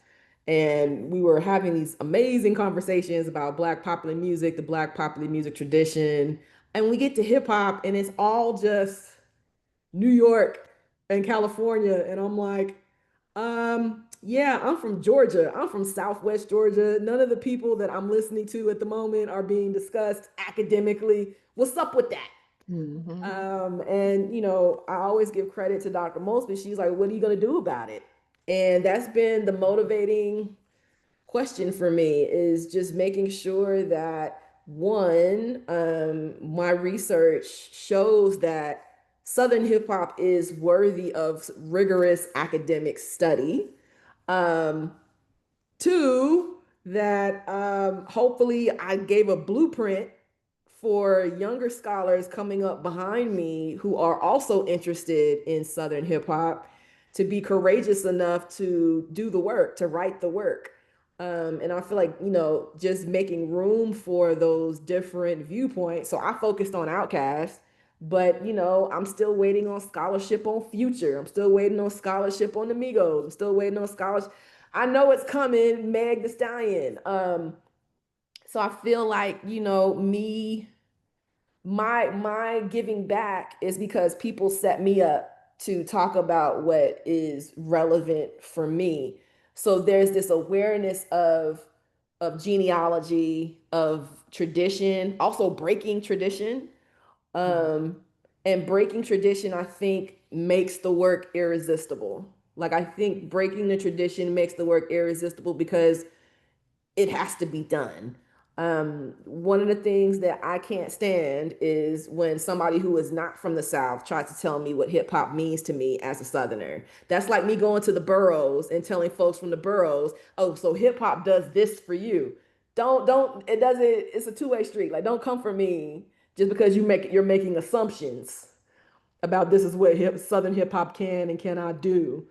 And we were having these amazing conversations about Black popular music, the Black popular music tradition. And we get to hip hop, and it's all just New York and California. And I'm like, yeah, I'm from Georgia. I'm from Southwest Georgia. None of the people that I'm listening to at the moment are being discussed academically. What's up with that? Mm-hmm. And I always give credit to Dr. Mosby. She's like, what are you gonna do about it? And that's been the motivating question for me is just making sure that one, my research shows that Southern hip hop is worthy of rigorous academic study. Um, Two, that hopefully I gave a blueprint for younger scholars coming up behind me who are also interested in Southern hip hop to be courageous enough to do the work, to write the work. And I feel like, just making room for those different viewpoints. So I focused on Outkast, But I'm still waiting on scholarship on Future. I'm still waiting on scholarship on the Migos. I'm still waiting on scholarship. I know it's coming, Meg the Stallion. So I feel like, me, my giving back is because people set me up to talk about what is relevant for me. So there's this awareness of genealogy, of tradition, also breaking tradition. Um, and breaking tradition, I think, makes the work irresistible. Like, I think breaking the tradition makes the work irresistible because it has to be done. One of the things that I can't stand is when somebody who is not from the South tries to tell me what hip hop means to me as a Southerner. That's like me going to the boroughs and telling folks from the boroughs, "Oh, so hip hop does this for you." Don't it doesn't. It's a two-way street. Like, don't come for me just because you're making assumptions about this is what Southern hip hop can and cannot do.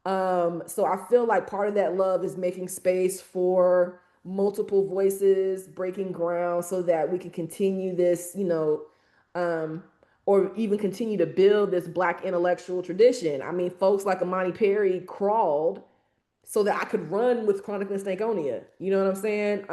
So I feel like part of that love is making space for multiple voices, breaking ground so that we can continue this, um, or even continue to build this Black intellectual tradition. I mean, folks like Amani Perry crawled so that I could run with Chronicling Stankonia. You know what I'm saying?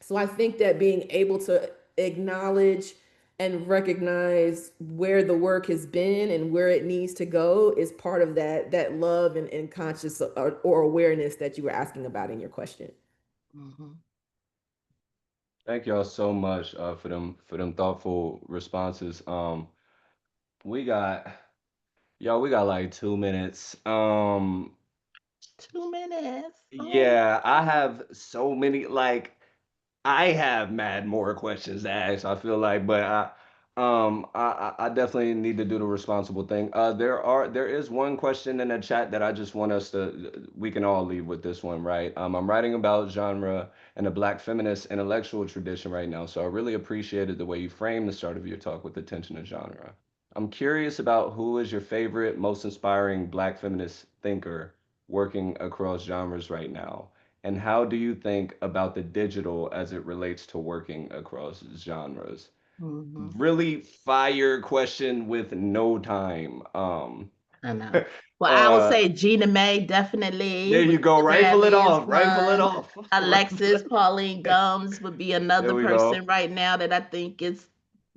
So I think that being able to acknowledge and recognize where the work has been and where it needs to go is part of that love and conscious or awareness that you were asking about in your question. Mm-hmm. Thank y'all so much for them thoughtful responses. We got we got like 2 minutes. 2 minutes. Oh. Yeah, I have so many I have mad more questions to ask. I feel like, but I definitely need to do the responsible thing. There is one question in the chat that I just want us to we can all leave with this one, right? I'm writing about genre and the Black feminist intellectual tradition right now, so I really appreciated the way you framed the start of your talk with attention to genre. I'm curious about who is your favorite, most inspiring Black feminist thinker working across genres right now. And how do you think about the digital as it relates to working across genres? Mm-hmm. Really fire question with no time. I know. Well, I would uh, say Gina May definitely there with you go. Rifle it Savvy and off. Rifle it Fun. off. Alexis Pauline Gums would be There another we person go. right now that I think is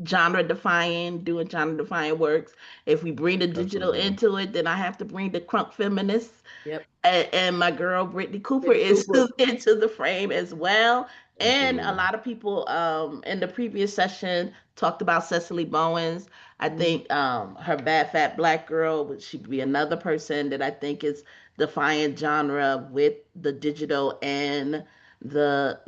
genre defying, doing genre defying works. If we bring the digital Absolutely. into it, then I have to bring the crunk feminists Yep. and my girl Brittany Cooper Brittany is Cooper. into the frame as well. And a Absolutely. lot of people in the previous session talked about Cecily Bowens. I Mhm. think her Bad Fat Black Girl, but she'd be another person that I think is defying genre with the digital and the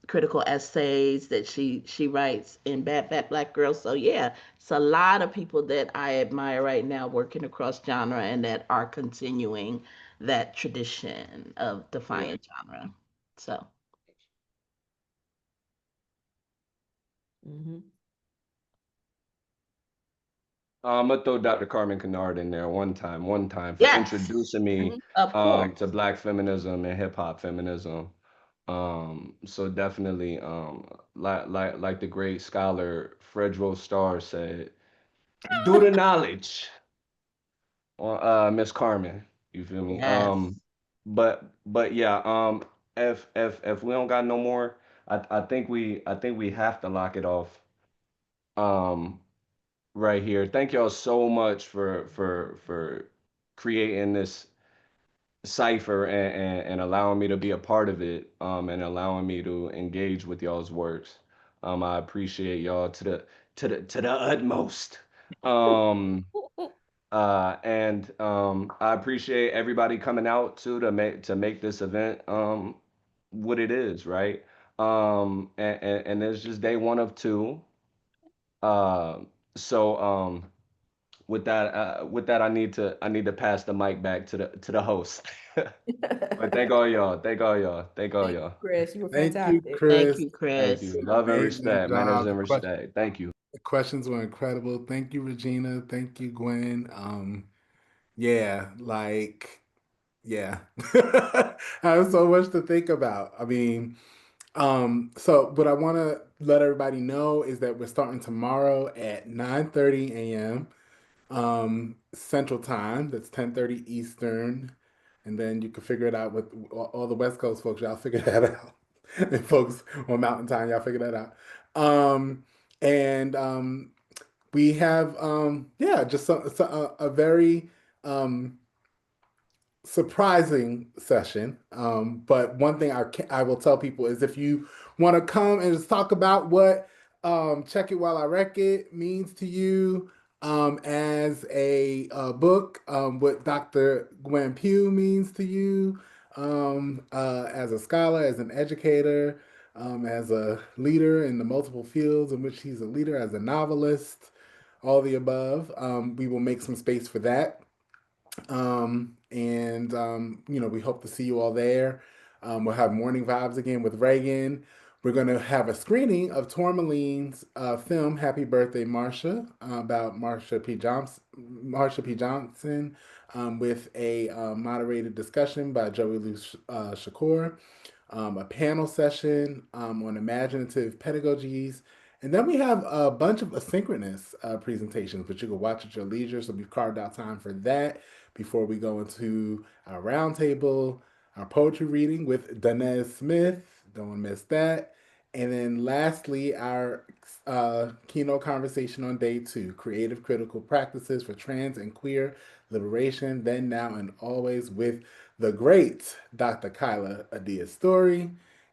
critical essays that she writes in Bad Fat Black Girl. So yeah, it's a lot of people that I admire right now working across genre and that are continuing that tradition of Yeah. defying genre. So Mhm. I'm gonna throw Dr. Carmen Kennard in there one time for yes, introducing me of to course. Black feminism and hip hop feminism. So definitely, like the great scholar Fredro Starr said, do the knowledge, Miss Carmen. You feel me? Yes. But yeah, if we don't got no more, I think we have to lock it off. Um, right here. Thank y'all so much for creating this cipher and allowing me to be a part of it and allowing me to engage with y'all's works. I appreciate y'all to the utmost. Um, and I appreciate everybody coming out too to make this event what it is, right? And it's just day one of two. Uh, so with that I need to pass the mic back to the host. But thank all y'all. Thank all y'all. Thank all Thank you, y'all. Chris. You were Thank you, fantastic. Thank Chris. you, Thank Chris. you. Love and Amazing respect. Manners job. and respect. Thank you. The questions were incredible. Thank you, Regina. Thank you, Gwen. Yeah, yeah. I have so much to think about. I mean, So what I want to let everybody know is that we're starting tomorrow at 9:30 a.m. Central Time. That's 10:30 Eastern. And then you can figure it out with all the West Coast folks. Y'all figure that out. And folks on Mountain Time, y'all figure that out. And we have yeah, just a very um surprising session. But one thing I will tell people is if you want to come and just talk about what Check It While I Wreck It means to you as a book, what Dr. Gwen Pugh means to you as a scholar, as an educator, as a leader in the multiple fields in which he's a leader, as a novelist, all the above. We will make some space for that. We hope to see you all there. We'll have morning vibes again with Reagan. We're going to have a screening of Tourmaline's film "Happy Birthday, Marsha" about Marsha P. Johnson, with a moderated discussion by Joey Lou Shakur, a panel session on imaginative pedagogies, and then we have a bunch of asynchronous presentations, which you can watch at your leisure. So we've carved out time for that before we go into our roundtable, our poetry reading with Danez Smith. Don't miss that. And then lastly, our keynote conversation on day 2, creative critical practices for trans and queer liberation, then, now, and always, with the great Dr. Kyla Adia Story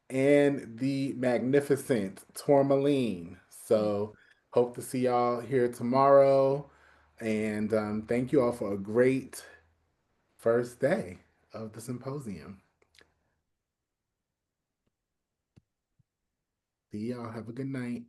and the magnificent Tourmaline. So hope to see y'all here tomorrow. And thank you all for a great first day of the symposium. See y'all. Have a good night.